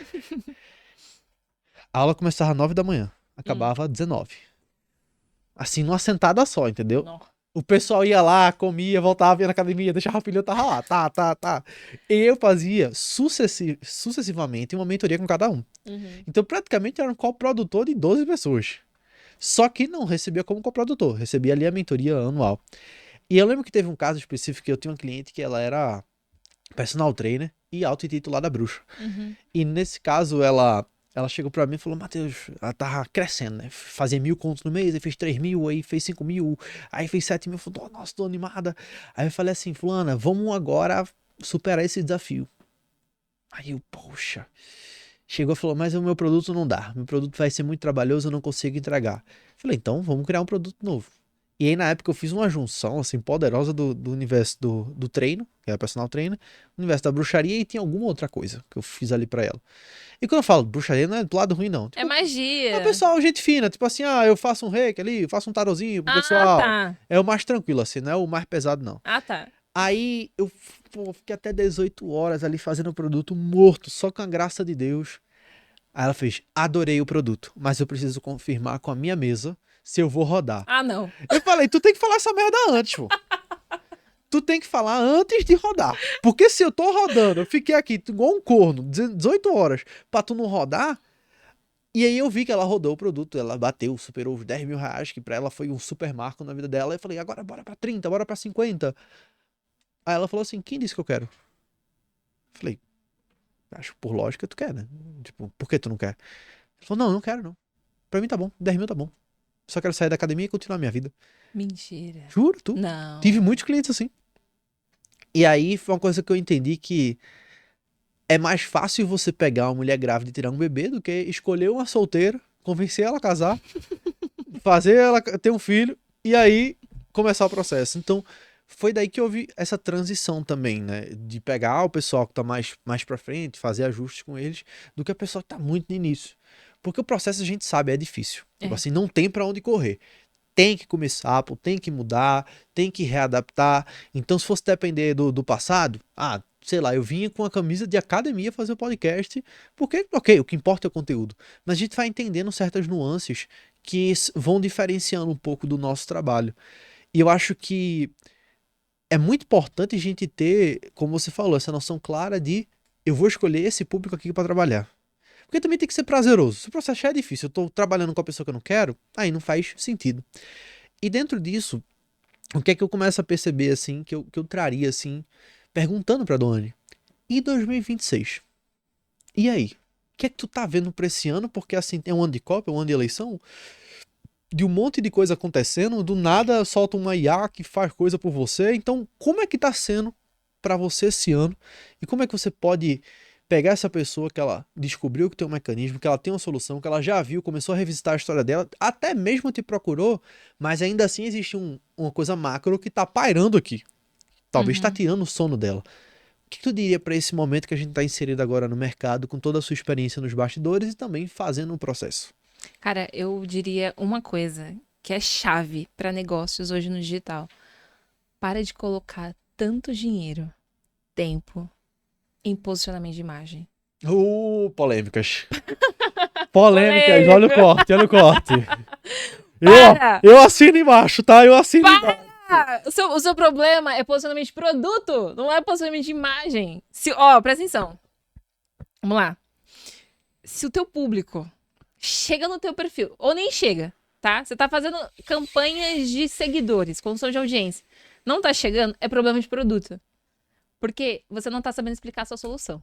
A aula começava às 9 da manhã, acabava às 19. Assim, numa sentada só, entendeu? Não. O pessoal ia lá, comia, voltava, ia na academia, deixava a filha, eu tava lá, tá. E eu fazia sucessivamente uma mentoria com cada um. Uhum. Então, praticamente, eu era um coprodutor de 12 pessoas. Só que não recebia como coprodutor, recebia ali a mentoria anual. E eu lembro que teve um caso específico que eu tinha uma cliente que ela era personal trainer e auto-intitulada bruxa. Uhum. E nesse caso, ela chegou pra mim e falou, Matheus, ela tava crescendo, né? Fazia 1.000 contos no mês, aí fez 3.000, aí fez 5.000, aí fez 7.000. Eu falei, nossa, tô animada. Aí eu falei assim, fulana, vamos agora superar esse desafio. Aí eu, poxa. Chegou e falou, mas o meu produto não dá. Meu produto vai ser muito trabalhoso, eu não consigo entregar. Falei, então vamos criar um produto novo. E aí, na época, eu fiz uma junção, assim, poderosa do universo do treino, que era personal trainer, universo da bruxaria e tinha alguma outra coisa que eu fiz ali pra ela. E quando eu falo bruxaria, não é do lado ruim, não. É Tipo, magia. pessoal, gente fina, tipo assim, eu faço um reiki ali, eu faço um tarozinho pro Ah, pessoal. tá. É o mais tranquilo, assim, não é o mais pesado, não. Ah, tá. Aí eu fiquei até 18 horas ali fazendo o produto morto, só com a graça de Deus. Aí ela fez, adorei o produto, mas eu preciso confirmar com a minha mesa se eu vou rodar. Ah, não. Eu falei, tu tem que falar essa merda antes, pô. Tu tem que falar antes de rodar. Porque se eu tô rodando, eu fiquei aqui igual um corno, 18 horas, pra tu não rodar. E aí eu vi que ela rodou o produto, ela bateu, superou os 10 mil reais, que pra ela foi um super marco na vida dela. Eu falei, agora bora pra 30, bora pra 50. Aí ela falou assim, quem disse que eu quero? Eu falei, acho que por lógica tu quer, né? Tipo, por que tu não quer? Ela falou, não, não quero não. Pra mim tá bom, 10 mil tá bom. Só quero sair da academia e continuar minha vida. Mentira. Juro, tu. Não. Tive muitos clientes assim. E aí foi uma coisa que eu entendi que é mais fácil você pegar uma mulher grávida e tirar um bebê do que escolher uma solteira, convencer ela a casar, fazer ela ter um filho e aí começar o processo. Então, foi daí que houve essa transição também, né? De pegar o pessoal que tá mais pra frente, fazer ajustes com eles, do que a pessoa que tá muito no início. Porque o processo a gente sabe é difícil. Tipo assim, não tem pra onde correr. Tem que começar, pô, tem que mudar, tem que readaptar. Então, se fosse depender do passado, sei lá, eu vinha com a camisa de academia fazer o podcast, porque, ok, o que importa é o conteúdo. Mas a gente vai entendendo certas nuances que vão diferenciando um pouco do nosso trabalho. E eu acho que é muito importante a gente ter, como você falou, essa noção clara de eu vou escolher esse público aqui para trabalhar. Porque também tem que ser prazeroso. Se o processo já é difícil, eu tô trabalhando com a pessoa que eu não quero, aí não faz sentido. E dentro disso, o que é que eu começo a perceber, assim, que eu traria, assim, perguntando pra Doni, e 2026? E aí? O que é que tu tá vendo pra esse ano? Porque, assim, é um ano de Copa, é um ano de eleição, de um monte de coisa acontecendo, do nada solta uma IA que faz coisa por você. Então, como é que tá sendo pra você esse ano? E como é que você pode pegar essa pessoa que ela descobriu que tem um mecanismo, que ela tem uma solução, que ela já viu, começou a revisitar a história dela, até mesmo te procurou, mas ainda assim existe uma coisa macro que tá pairando aqui. Talvez tá tirando o sono dela. O que tu diria pra esse momento que a gente tá inserido agora no mercado, com toda a sua experiência nos bastidores e também fazendo um processo? Cara, eu diria uma coisa que é chave para negócios hoje no digital. Para de colocar tanto dinheiro, tempo em posicionamento de imagem. Polêmicas. Polêmicas, olha o Polêmica. corte, olha o corte. Para! Eu assino embaixo, tá? Eu assino embaixo. O seu problema é posicionamento de produto, não é posicionamento de imagem. Presta atenção. Vamos lá. Se o teu público chega no teu perfil, ou nem chega, tá? Você tá fazendo campanhas de seguidores, construção de audiência. Não tá chegando, é problema de produto. Porque você não tá sabendo explicar a sua solução.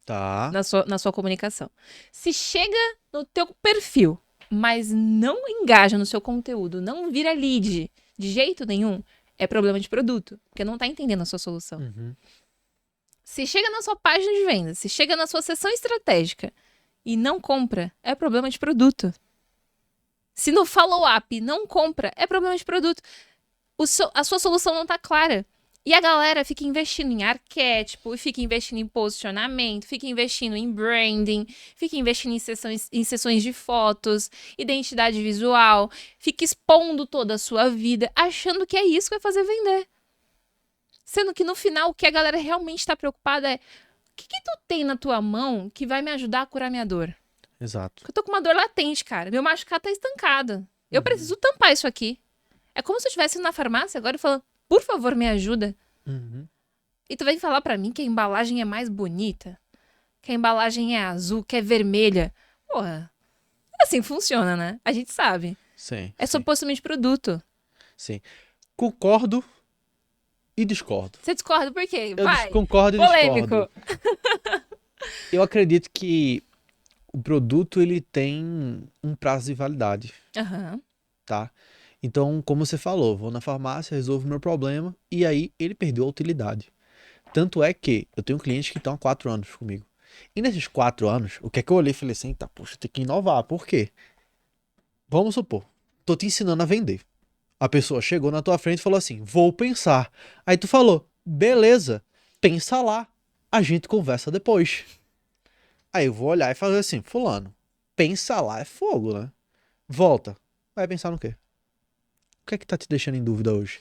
Tá. Na sua comunicação. Se chega no teu perfil, mas não engaja no seu conteúdo, não vira lead de jeito nenhum, é problema de produto, porque não tá entendendo a sua solução. Uhum. Se chega na sua página de venda, se chega na sua seção estratégica e não compra, é problema de produto. Se no follow-up não compra, é problema de produto. A sua solução não tá clara. E a galera fica investindo em arquétipo, fica investindo em posicionamento, fica investindo em branding, fica investindo em sessões de fotos, identidade visual, fica expondo toda a sua vida, achando que é isso que vai fazer vender. Sendo que no final o que a galera realmente está preocupada é: o que tu tem na tua mão que vai me ajudar a curar minha dor? Exato. Porque eu tô com uma dor latente, cara. Meu machucado tá estancado. Eu preciso tampar isso aqui. É como se eu estivesse na farmácia agora e falando: por favor, me ajuda. Uhum. E tu vem falar pra mim que a embalagem é mais bonita, que a embalagem é azul, que é vermelha. Porra, assim funciona, né? A gente sabe. Sim. É supostamente produto. Sim. Concordo e discordo. Você discorda por quê? Eu Vai. concordo e Polêmico. discordo. Eu acredito que o produto ele tem um prazo de validade, Aham. tá? Então, como você falou, vou na farmácia, resolvo o meu problema e aí ele perdeu a utilidade. Tanto é que eu tenho clientes que estão há 4 anos comigo. E nesses 4 anos, o que é que eu olhei e falei assim, tá, poxa, tem que inovar. Por quê? Vamos supor, tô te ensinando a vender. A pessoa chegou na tua frente e falou assim, vou pensar. Aí tu falou, beleza, pensa lá, a gente conversa depois. Aí eu vou olhar e fazer assim, fulano, pensa lá é fogo, né? Volta, vai pensar no quê? O que é que tá te deixando em dúvida hoje?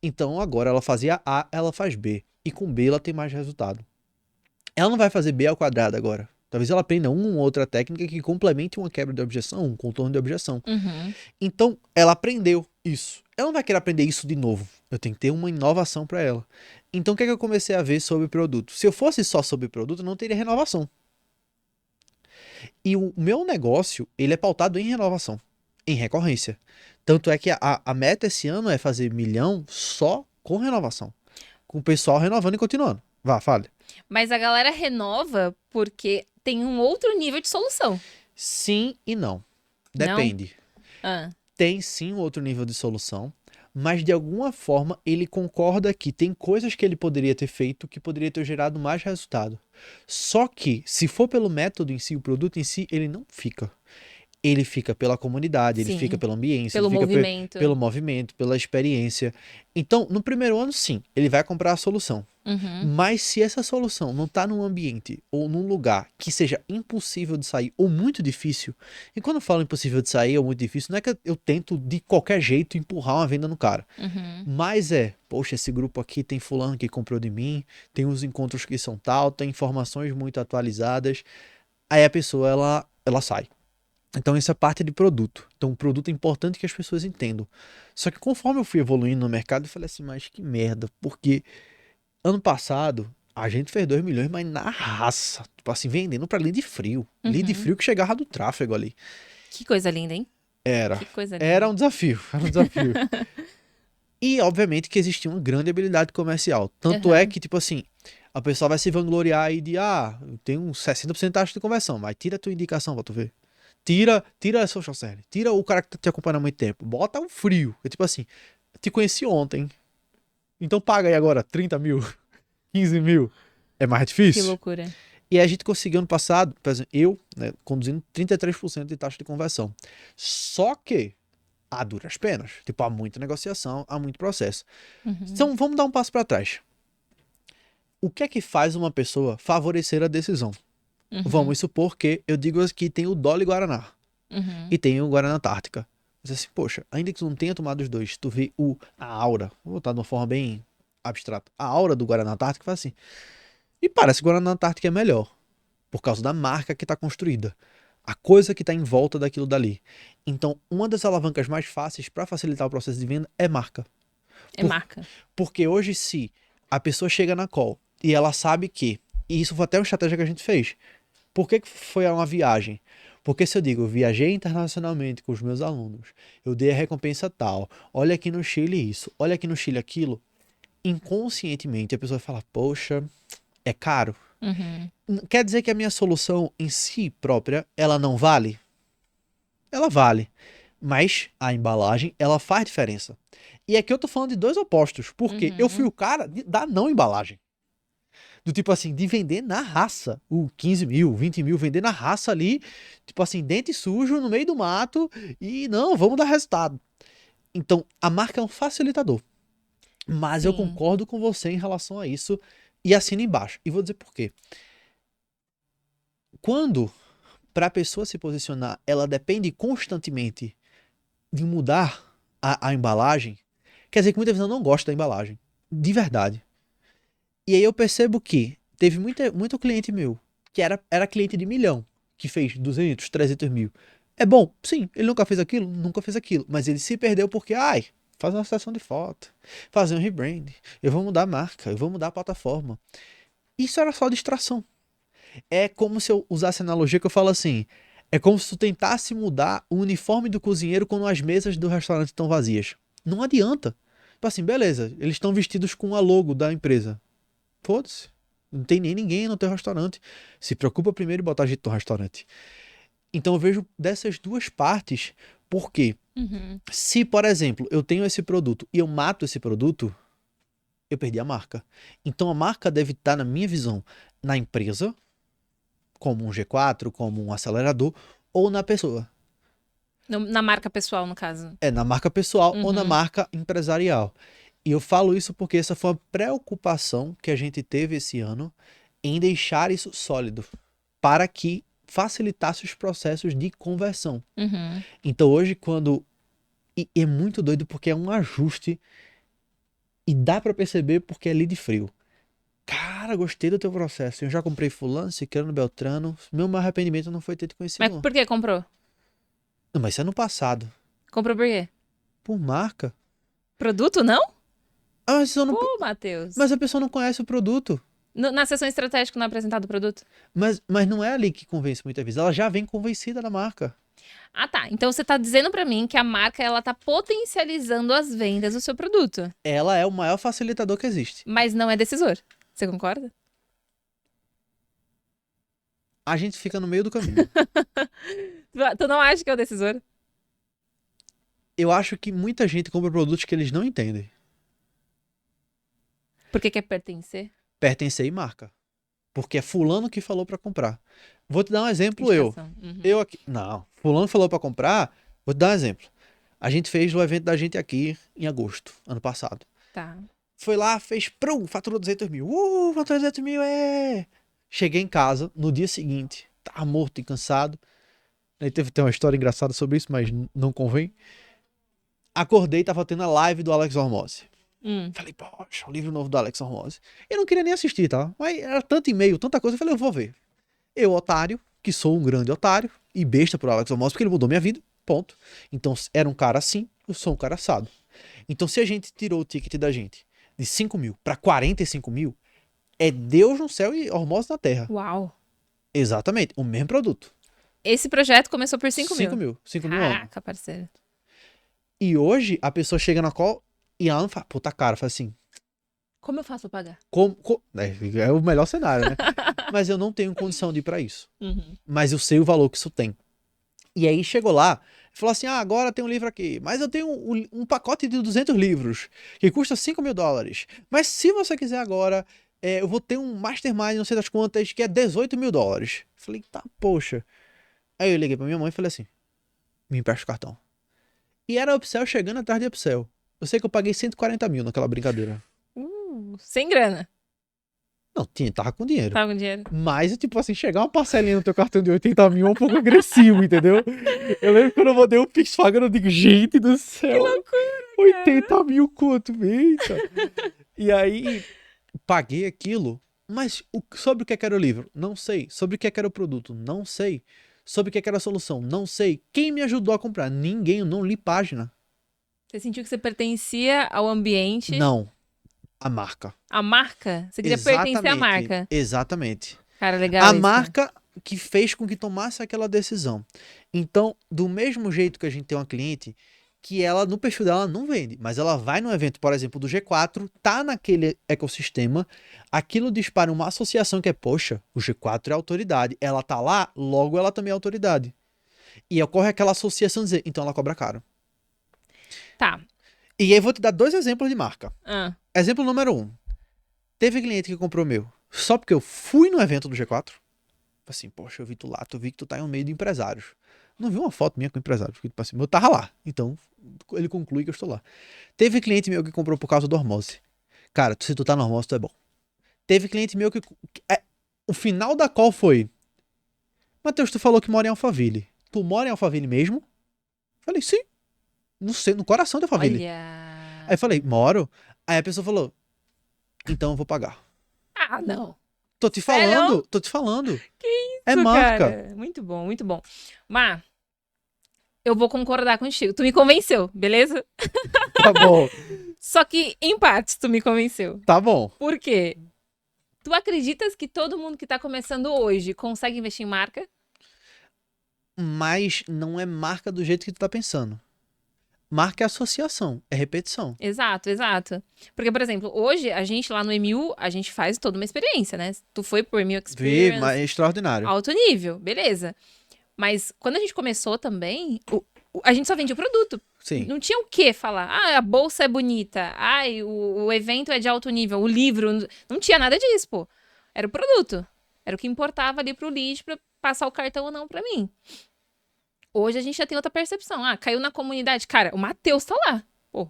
Então agora ela fazia A, ela faz B. E com B ela tem mais resultado. Ela não vai fazer B ao quadrado agora. Talvez ela aprenda uma ou outra técnica que complemente uma quebra de objeção, um contorno de objeção. Uhum. Então, ela aprendeu isso. Ela não vai querer aprender isso de novo. Eu tenho que ter uma inovação para ela. Então, o que é que eu comecei a ver sobre produto? Se eu fosse só sobre produto, eu não teria renovação. E o meu negócio, ele é pautado em renovação, em recorrência. Tanto é que a meta esse ano é fazer 1 milhão só com renovação. Com o pessoal renovando e continuando. Vá, fale. Mas a galera renova porque tem um outro nível de solução. Sim e não. Não? Depende. Ah, Tem sim um outro nível de solução, mas de alguma forma ele concorda que tem coisas que ele poderia ter feito que poderia ter gerado mais resultado. Só que, se for pelo método em si, o produto em si, ele não fica. Ele fica pela comunidade, ele Sim. fica pelo ambiente, pelo ele fica movimento. pelo movimento, pela experiência. Então, no primeiro ano, sim, ele vai comprar a solução. Uhum. Mas se essa solução não está num ambiente ou num lugar que seja impossível de sair ou muito difícil, e quando eu falo impossível de sair ou muito difícil, não é que eu tento de qualquer jeito empurrar uma venda no cara. Uhum. Mas poxa, esse grupo aqui tem fulano que comprou de mim, tem os encontros que são tal, tem informações muito atualizadas. Aí a pessoa, ela sai. Então, isso é parte de produto. Então, o produto é importante que as pessoas entendam. Só que conforme eu fui evoluindo no mercado, eu falei assim, mas que merda, porque ano passado a gente fez 2 milhões, mas na raça. Tipo assim, vendendo pra lead frio. Lead Uhum. frio que chegava do tráfego ali. Que coisa linda, hein? Era. Que coisa linda. Era um desafio. Era um desafio. E, obviamente, que existia uma grande habilidade comercial. Tanto é Uhum. que, tipo assim, a pessoa vai se vangloriar aí de, eu tenho um 60% de taxa de conversão, mas tira a tua indicação pra tu ver. Tira a social selling. Tira o cara que tá te acompanhando há muito tempo. Bota um frio. É tipo assim, te conheci ontem. Então paga aí agora 30 mil, 15 mil. É mais Que difícil. loucura. E a gente conseguiu ano passado, por exemplo, eu, né, conduzindo 33% de taxa de conversão. Só que há duras penas. Tipo, há muita negociação, há muito processo. Uhum. Então, vamos dar um passo para trás. O que é que faz uma pessoa favorecer a decisão? Uhum. Vamos supor que eu digo que tem o Dolly Guaraná Uhum. e tem o Guaraná Antártica. Você assim, poxa, ainda que tu não tenha tomado os dois, tu vê a aura, vou botar de uma forma bem abstrata, a aura do Guaraná Antártica faz assim. E parece que o Guaraná Antártica é melhor, por causa da marca que está construída, a coisa que está em volta daquilo dali. Então, uma das alavancas mais fáceis para facilitar o processo de venda é marca. É marca. Porque hoje, se a pessoa chega na call e ela sabe que, e isso foi até uma estratégia que a gente fez, por que foi uma viagem? Porque se eu digo, eu viajei internacionalmente com os meus alunos, eu dei a recompensa tal, olha aqui no Chile isso, olha aqui no Chile aquilo, inconscientemente a pessoa vai falar, poxa, é caro. Uhum. Quer dizer que a minha solução em si própria, ela não vale? Ela vale. Mas a embalagem, ela faz diferença. E aqui eu tô falando de dois opostos, porque eu fui o cara da não embalagem. Do tipo assim, de vender na raça. O 15 mil, 20 mil, vender na raça ali. Tipo assim, dente sujo no meio do mato. E não, vamos dar resultado. Então, a marca é um facilitador. Mas eu Sim. concordo com você em relação a isso e assino embaixo. E vou dizer por quê. Quando, para a pessoa se posicionar, ela depende constantemente de mudar a embalagem, quer dizer que muita vezes eu não gosto da embalagem. De verdade. E aí eu percebo que teve muito cliente meu, que era cliente de milhão, que fez 200, 300 mil. É bom? Sim. Ele nunca fez aquilo? Nunca fez aquilo. Mas ele se perdeu porque, faz uma sessão de foto, fazer um rebrand, eu vou mudar a marca, eu vou mudar a plataforma. Isso era só distração. É como se eu usasse a analogia que eu falo assim, é como se tu tentasse mudar o uniforme do cozinheiro quando as mesas do restaurante estão vazias. Não adianta. Tipo assim, beleza, eles estão vestidos com a logo da empresa. Foda-se. Não tem nem ninguém no teu restaurante. Se preocupa primeiro em botar gente no restaurante. Então eu vejo dessas duas partes, porque Uhum. se, por exemplo, eu tenho esse produto e eu mato esse produto, eu perdi a marca. Então a marca deve estar, na minha visão, na empresa, como um G4, como um acelerador, ou na pessoa. Na marca pessoal, no caso. É na marca pessoal ou na Uhum. marca empresarial. E eu falo isso porque essa foi uma preocupação que a gente teve esse ano em deixar isso sólido, para que facilitasse os processos de conversão. Uhum. Então hoje, quando. E é muito doido porque é um ajuste e dá pra perceber porque é lead frio. Cara, gostei do teu processo. Eu já comprei fulano, ciclano, beltrano. Meu maior arrependimento não foi ter te Mas conhecido, não. por que comprou? Não, mas isso é no passado. Comprou por quê? Por marca. Produto, não? Mas, eu não... Pô, Matheus. mas a pessoa não conhece o produto. Na sessão estratégica não é apresentado o produto? Mas não é ali que convence muitas vezes. Ela já vem convencida da marca. Ah, tá. Então você tá dizendo pra mim que a marca ela tá potencializando as vendas do seu produto, Ela é o maior facilitador que existe. mas não é decisor. Você concorda? A gente fica no meio do caminho. Tu não acha que é o decisor? Eu acho que muita gente compra produtos que eles não entendem. Porque quer pertencer? Pertencer e marca. Porque é fulano que falou pra comprar. Vou te dar um exemplo eu. Indicação. Uhum. Eu aqui. Não. Fulano falou pra comprar. Vou te dar um exemplo. A gente fez o evento da gente aqui em agosto, ano passado. Tá. Foi lá, fez, faturou 200 mil. Faturou 200 mil, é. Cheguei em casa, no dia seguinte, tava morto e cansado. Aí tem uma história engraçada sobre isso, mas não convém. Acordei, tava tendo a live do Alex Hormozzi. Falei, poxa, o livro novo do Alex Hormozzi. Eu não queria nem assistir, tá? Mas era tanto e-mail, tanta coisa, eu falei, eu vou ver. Eu, otário, que sou um grande otário, e besta pro Alex Hormozzi, porque ele mudou minha vida, ponto. Então, era um cara assim, eu sou um cara assado. Então, se a gente tirou o ticket da gente de 5 mil pra 45 mil, é Deus no céu e Hormozzi na terra. Uau. Exatamente, o mesmo produto. Esse projeto começou por 5 mil. 5 mil, 5 mil ano. Caraca, parceiro. E hoje, a pessoa chega na call e ela não fala, puta cara, fala assim, Como eu faço pra pagar? é o melhor cenário, né? Mas eu não tenho condição de ir pra isso. Uhum. Mas eu sei o valor que isso tem. E aí chegou lá, falou assim, agora tem um livro aqui, mas eu tenho um pacote de 200 livros, que custa 5 mil dólares. Mas se você quiser agora, eu vou ter um mastermind, não sei das quantas, que é 18 mil dólares. Falei, tá, poxa. Aí eu liguei pra minha mãe e falei assim, me empresta o cartão. E era Upsell chegando atrás de Upsell. Eu sei que eu paguei 140 mil naquela brincadeira. Sem grana. Não, tava com dinheiro. Tava com dinheiro. Mas, tipo assim, chegar uma parcelinha no teu cartão de 80 mil é um pouco agressivo, entendeu? Eu lembro quando eu mandei o Pix pagando, eu digo, gente do céu. Que loucura, 80 mil quanto? Eita. E aí, paguei aquilo. Mas sobre o que era o livro? Não sei. Sobre o que era o produto? Não sei. Sobre o que era a solução? Não sei. Quem me ajudou a comprar? Ninguém, eu não li página. Você sentiu que você pertencia ao ambiente, Não. A marca. à marca? Você queria pertencer à marca. Exatamente. Cara, legal A isso. marca que fez com que tomasse aquela decisão. Então, do mesmo jeito que a gente tem uma cliente que ela, no perfil dela, não vende, mas ela vai no evento, por exemplo, do G4, tá naquele ecossistema, aquilo dispara uma associação que é, poxa, o G4 é autoridade. Ela tá lá, logo ela também é autoridade. E ocorre aquela associação de dizer, então ela cobra caro. Tá. E aí eu vou te dar 2 exemplos de marca. Ah, Exemplo número 1. Teve cliente que comprou meu só porque eu fui no evento do G4. Assim, poxa, eu vi tu lá, tu vi que tu tá em um meio de empresários. Não viu uma foto minha com o empresário, porque tipo assim, eu tava lá. Então, ele conclui que eu estou lá. Teve cliente meu que comprou por causa do Hormose. Cara, se tu tá no Hormose, tu é bom. Teve cliente meu o final da call foi: Matheus, tu falou que mora em Alphaville. Tu mora em Alphaville mesmo? Falei, sim. No, no coração de Alphaville. Olha. Aí eu falei, moro? Aí a pessoa falou, então eu vou pagar. Ah, não. Tô te Sério? falando, tô te falando. É Isso, marca. cara. Muito bom, muito bom. Má, eu vou concordar contigo. Tu me convenceu, beleza? Tá bom, Só que, em partes, tu me convenceu. tá bom. Por quê? Tu acreditas que todo mundo que tá começando hoje consegue investir em marca? Mas não é marca do jeito que tu tá pensando. Marca é associação, é repetição. Exato, exato. Porque, por exemplo, hoje a gente lá no MU, a gente faz toda uma experiência, né? Tu foi pro MU Vi, Experience, mas é extraordinário. alto nível, beleza. Mas quando a gente começou também, a gente só vendia o produto. Sim, Não tinha o que falar. Ah, a bolsa é bonita. Ai, o evento é de alto nível. O livro. Não tinha nada disso, pô. Era o produto. Era o que importava ali pro lead pra passar o cartão ou não pra mim. Hoje a gente já tem outra percepção. Ah, caiu na comunidade. Cara, o Matheus tá lá. Pô,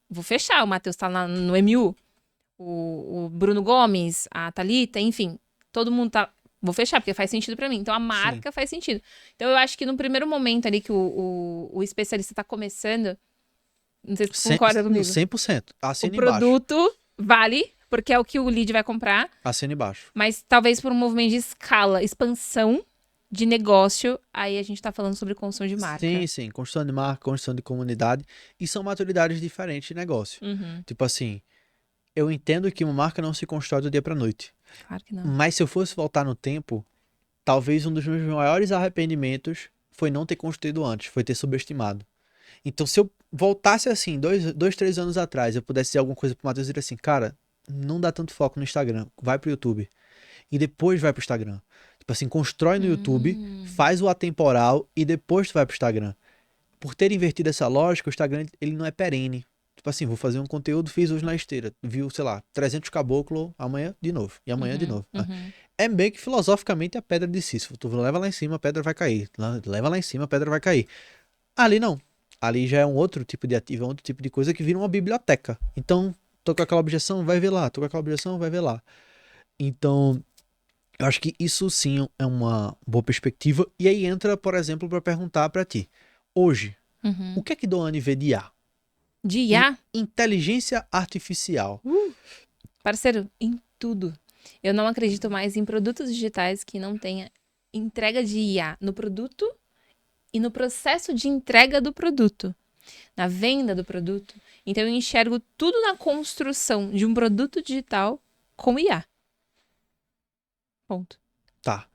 vou fechar. O Matheus tá lá no MU. O Bruno Gomes, a Thalita, enfim. Todo mundo tá. Vou fechar, porque faz sentido pra mim. Então a marca faz sentido. Então eu acho que no primeiro momento ali que o especialista tá começando. Não sei se tu concorda comigo. 100%. O Assina embaixo. produto vale, porque é o que o lead vai comprar. Assina embaixo. Mas talvez por um movimento de escala, expansão de negócio, aí a gente tá falando sobre construção de marca. Sim, sim. Construção de marca, construção de comunidade. E são maturidades diferentes de negócio. Uhum, Tipo assim, eu entendo que uma marca não se constrói do dia pra noite. claro que não. Mas se eu fosse voltar no tempo, talvez um dos meus maiores arrependimentos foi não ter construído antes, foi ter subestimado. Então, se eu voltasse assim, 3 anos atrás, eu pudesse dizer alguma coisa pro Matheus e dizer assim, cara, não dá tanto foco no Instagram, vai pro YouTube. E depois vai pro Instagram. Tipo assim, constrói no YouTube, faz o atemporal e depois tu vai pro Instagram. Por ter invertido essa lógica, o Instagram, ele não é perene. Tipo assim, vou fazer um conteúdo, fiz hoje na esteira. Viu, sei lá, 300 caboclo, amanhã de novo. E amanhã de novo. Uhum. É meio que filosoficamente a pedra de Sísifo. Tu leva lá em cima, a pedra vai cair. Leva lá em cima, a pedra vai cair. Ali não. Ali já é um outro tipo de ativo, é um outro tipo de coisa que vira uma biblioteca. Então, tô com aquela objeção, vai ver lá. Tô com aquela objeção, vai ver lá. Então, eu acho que isso sim é uma boa perspectiva. E aí entra, por exemplo, para perguntar para ti. Hoje, o que é que Doane vê de IA? De IA, Inteligência artificial. parceiro, em tudo. Eu não acredito mais em produtos digitais que não tenha entrega de IA no produto e no processo de entrega do produto, na venda do produto. Então eu enxergo tudo na construção de um produto digital com IA. Ponto. Tá.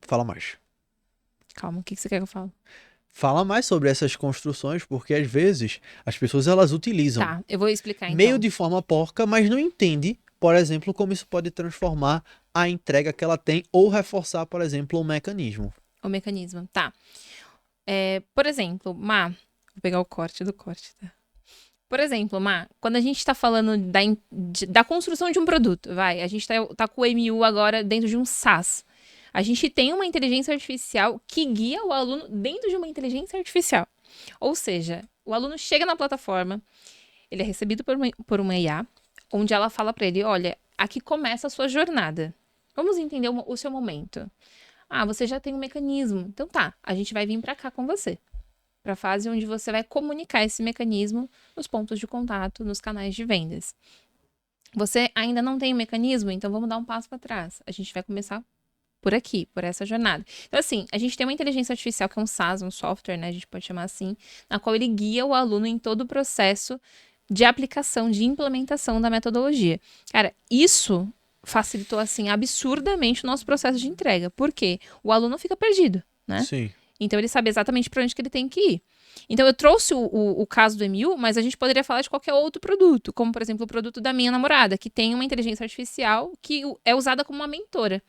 Fala mais. Calma, o que você quer que eu fale? Fala mais sobre essas construções, porque às vezes as pessoas elas utilizam Tá, eu vou explicar então. meio de forma porca, mas não entende, por exemplo, como isso pode transformar a entrega que ela tem ou reforçar, por exemplo, um mecanismo. O mecanismo, tá. Por exemplo, Má, vou pegar o corte do corte, tá? Por exemplo, Má, quando a gente tá falando da construção de um produto, a gente tá com o MU agora dentro de um SaaS. A gente tem uma inteligência artificial que guia o aluno dentro de uma inteligência artificial. Ou seja, o aluno chega na plataforma, ele é recebido por uma IA, onde ela fala para ele, olha, aqui começa a sua jornada. Vamos entender o seu momento. Ah, você já tem um mecanismo. Então tá, a gente vai vir para cá com você. Para a fase onde você vai comunicar esse mecanismo nos pontos de contato, nos canais de vendas. Você ainda não tem o mecanismo, então vamos dar um passo para trás. A gente vai começar por aqui, por essa jornada. Então, assim, a gente tem uma inteligência artificial que é um SaaS, um software, né? A gente pode chamar assim, na qual ele guia o aluno em todo o processo de aplicação, de implementação da metodologia. Cara, isso facilitou, assim, absurdamente o nosso processo de entrega. Por quê? O aluno fica perdido, né? Sim. Então, ele sabe exatamente para onde que ele tem que ir. Então, eu trouxe o caso do MU, mas a gente poderia falar de qualquer outro produto, como, por exemplo, o produto da minha namorada, que tem uma inteligência artificial que é usada como uma mentora.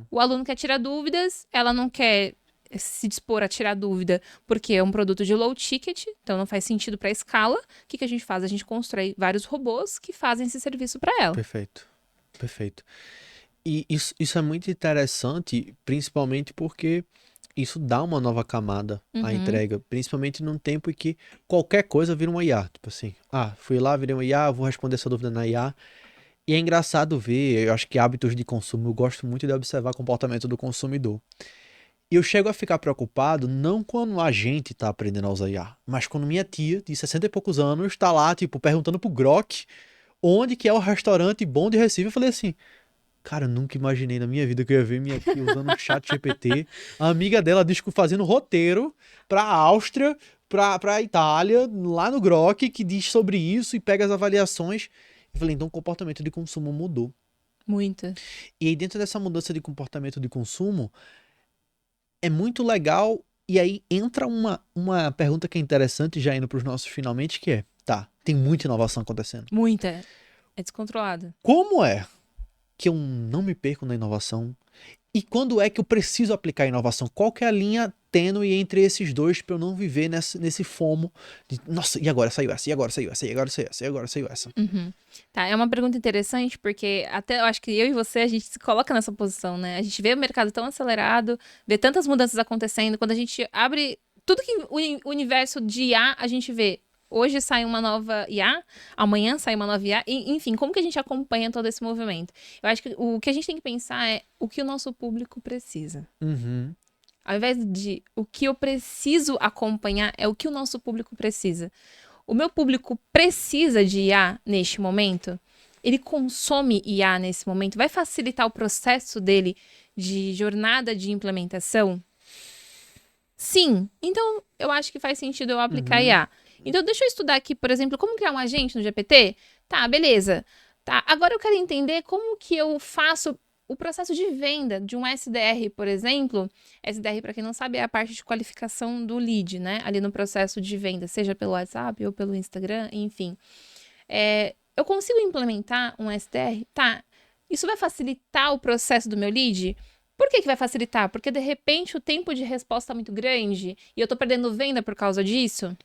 O aluno quer tirar dúvidas, ela não quer se dispor a tirar dúvida porque é um produto de low ticket, então não faz sentido para a escala. O que a gente faz? A gente constrói vários robôs que fazem esse serviço para ela. Perfeito. Perfeito. E isso é muito interessante, principalmente porque isso dá uma nova camada à Uhum. entrega, principalmente num tempo em que qualquer coisa vira uma IA. Tipo assim, fui lá, virei uma IA, vou responder essa dúvida na IA. E é engraçado ver, eu acho que hábitos de consumo, eu gosto muito de observar o comportamento do consumidor. E eu chego a ficar preocupado não quando a gente tá aprendendo a usar IA, mas quando minha tia, de 60 e poucos anos, tá lá, tipo, perguntando pro Grok onde que é o restaurante bom de Recife. Eu falei assim, cara, eu nunca imaginei na minha vida que eu ia ver minha tia usando o chat GPT. A amiga dela diz que fazendo roteiro pra Áustria, pra Itália, lá no Grok, que diz sobre isso e pega as avaliações. Eu falei, então o comportamento de consumo mudou. Muito. E aí, dentro dessa mudança de comportamento de consumo, é muito legal. E aí entra uma pergunta que é interessante, já indo para os nossos finalmente, que é, tá, tem muita inovação acontecendo. Muita. É descontrolado. Como é que eu não me perco na inovação? E quando é que eu preciso aplicar a inovação? Qual que é a linha tênue entre esses dois para eu não viver nesse fomo de, nossa, e agora saiu essa, e agora saiu essa, e agora saiu essa, e agora saiu essa? Uhum. Tá, é uma pergunta interessante, porque até eu acho que eu e você, a gente se coloca nessa posição, né? A gente vê o mercado tão acelerado, vê tantas mudanças acontecendo, quando a gente abre tudo que o universo de IA, a gente vê. Hoje sai uma nova IA, amanhã sai uma nova IA, e, enfim, como que a gente acompanha todo esse movimento? Eu acho que o que a gente tem que pensar é o que o nosso público precisa. Uhum, Ao invés de o que eu preciso acompanhar, é o que o nosso público precisa. O meu público precisa de IA neste momento? Ele consome IA nesse momento? Vai facilitar o processo dele de jornada de implementação? Sim. Então, eu acho que faz sentido eu aplicar uhum, IA. Então, deixa eu estudar aqui, por exemplo, como criar um agente no GPT? Tá, beleza. Tá, agora eu quero entender como que eu faço o processo de venda de um SDR, por exemplo. SDR, para quem não sabe, é a parte de qualificação do lead, né? Ali no processo de venda, seja pelo WhatsApp ou pelo Instagram, enfim. Eu consigo implementar um SDR? Tá. Isso vai facilitar o processo do meu lead? Por que vai facilitar? Porque de repente o tempo de resposta é muito grande e eu tô perdendo venda por causa disso?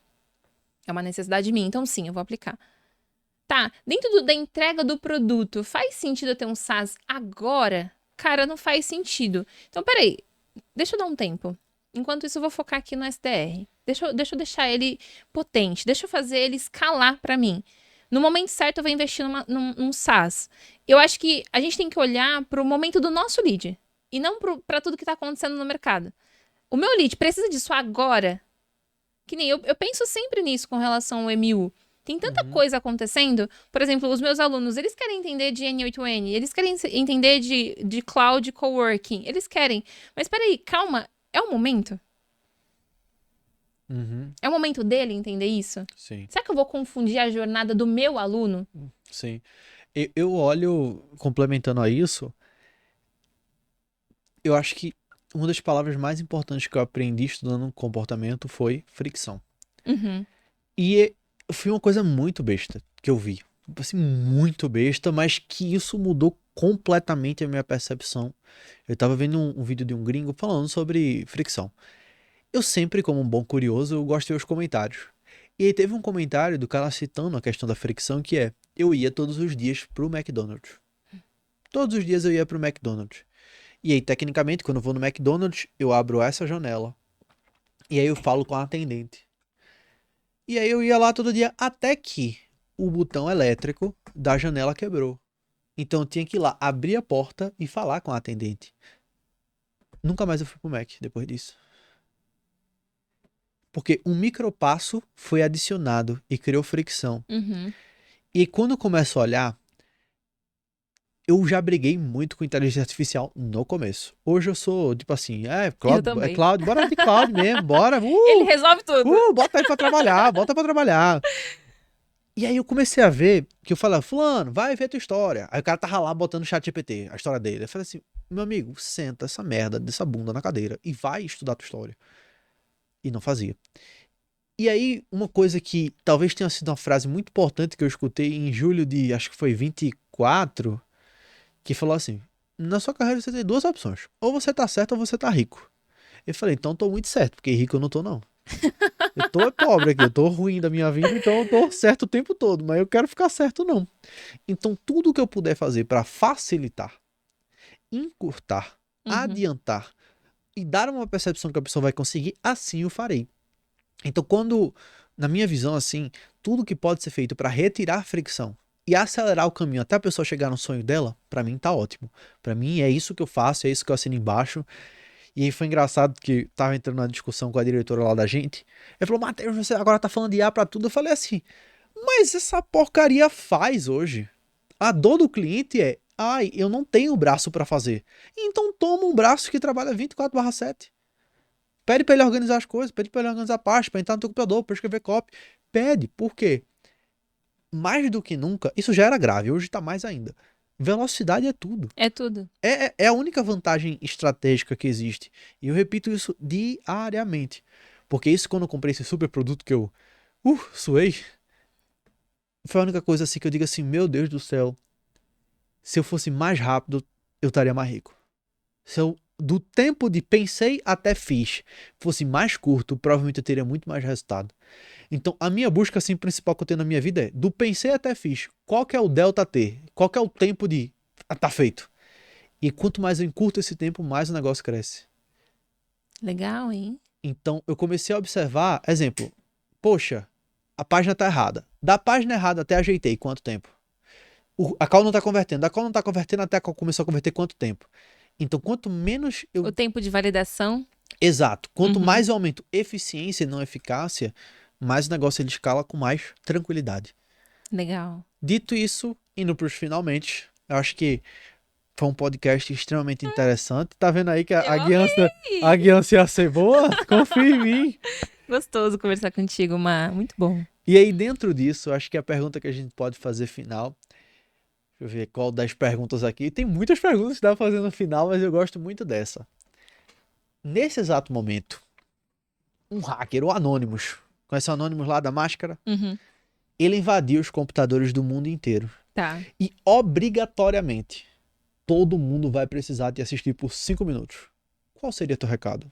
É uma necessidade minha, então sim, eu vou aplicar. Tá, dentro da entrega do produto, faz sentido eu ter um SaaS agora? Cara, não faz sentido. Então, peraí, deixa eu dar um tempo. Enquanto isso, eu vou focar aqui no SDR. Deixa eu deixar ele potente, deixa eu fazer ele escalar para mim. No momento certo, eu vou investir num SaaS. Eu acho que a gente tem que olhar para o momento do nosso lead e não para tudo que está acontecendo no mercado. O meu lead precisa disso agora? Que nem eu penso sempre nisso com relação ao MU. Tem tanta uhum. coisa acontecendo. Por exemplo, os meus alunos, eles querem entender de N8N, eles querem entender de cloud coworking, eles querem. Mas peraí, calma, é o momento? Uhum, É o momento dele entender isso? sim, Será que eu vou confundir a jornada do meu aluno? sim. Eu olho, complementando a isso, eu acho que uma das palavras mais importantes que eu aprendi estudando comportamento foi fricção. Uhum, E foi uma coisa muito besta que eu vi. Assim, muito besta, mas que isso mudou completamente a minha percepção. Eu tava vendo um vídeo de um gringo falando sobre fricção. Eu sempre, como um bom curioso, eu gosto de ver os comentários. E aí teve um comentário do cara citando a questão da fricção, que é, eu ia todos os dias pro McDonald's. Todos os dias eu ia pro McDonald's. E aí, tecnicamente, quando eu vou no McDonald's, eu abro essa janela. E aí eu falo com a atendente. E aí eu ia lá todo dia, até que o botão elétrico da janela quebrou. Então eu tinha que ir lá, abrir a porta e falar com a atendente. Nunca mais eu fui pro Mac depois disso. Porque um micropasso foi adicionado e criou fricção. uhum. E quando eu começo a olhar, eu já briguei muito com inteligência artificial no começo. Hoje eu sou, tipo assim, Eu é também. cloud, bora de cloud mesmo, bora, Ele resolve tudo. bota aí pra trabalhar, bota pra trabalhar. E aí eu comecei a ver, que eu falava, fulano, vai ver a tua história. Aí o cara tava lá botando no chat GPT, a história dele. Eu falei assim, meu amigo, senta essa merda dessa bunda na cadeira e vai estudar a tua história. E não fazia. E aí, uma coisa que talvez tenha sido uma frase muito importante que eu escutei em julho de, acho que foi 24, que falou assim, na sua carreira você tem duas opções. Ou você tá certo ou você tá rico. Eu falei, então tô muito certo, porque rico eu não tô não. Eu tô pobre aqui, eu tô ruim da minha vida, então eu tô certo o tempo todo, mas eu quero ficar certo não. Então tudo que eu puder fazer para facilitar, encurtar, Uhum. adiantar e dar uma percepção que a pessoa vai conseguir, assim eu farei. Então, quando, na minha visão, assim, tudo que pode ser feito para retirar fricção e acelerar o caminho até a pessoa chegar no sonho dela, para mim tá ótimo. Para mim é isso que eu faço, é isso que eu assino embaixo. E aí foi engraçado que tava entrando na discussão com a diretora lá da gente. Ele falou, Matheus, você agora tá falando de IA pra tudo. Eu falei assim, mas essa porcaria faz hoje. A dor do cliente é, ai, eu não tenho braço pra fazer. Então toma um braço que trabalha 24/7. Pede pra ele organizar as coisas, pede pra ele organizar a parte, pra entrar no teu computador, pra escrever copy. Pede, por quê? Mais do que nunca, isso já era grave, hoje tá mais ainda. Velocidade é tudo. É tudo. É a única vantagem estratégica que existe. E eu repito isso diariamente. Porque isso, quando eu comprei esse super produto que eu suei, foi a única coisa assim que eu digo assim, meu Deus do céu, se eu fosse mais rápido, eu estaria mais rico. Se eu, do tempo de pensei até fiz, fosse mais curto, provavelmente eu teria muito mais resultado. Então, a minha busca assim, principal que eu tenho na minha vida é, do pensei até fiz, qual que é o delta T? Qual que é o tempo de tá feito? E quanto mais eu encurto esse tempo, mais o negócio cresce. Legal, hein? Então, eu comecei a observar, exemplo, poxa, a página tá errada. Da página errada até ajeitei, quanto tempo? A call não tá convertendo. Da call não tá convertendo até a call começou a converter, quanto tempo? Então, quanto menos eu... O tempo de validação. Exato. Quanto mais eu aumento eficiência e não eficácia, mais o negócio ele escala com mais tranquilidade. Legal. Dito isso, indo pros finalmente, eu acho que foi um podcast extremamente interessante. Tá vendo aí que a guiança ia ser boa? Confia em mim. Gostoso conversar contigo, Má. Muito bom. E aí, dentro disso, eu acho que a pergunta que a gente pode fazer final. Deixa eu ver qual das perguntas aqui. Tem muitas perguntas que dá pra fazer no final, mas eu gosto muito dessa. Nesse exato momento, um hacker, o Anonymous, conhece o Anonymous lá da máscara? Uhum. Ele invadiu os computadores do mundo inteiro. Tá. E obrigatoriamente, todo mundo vai precisar te assistir por 5 minutos. Qual seria teu recado?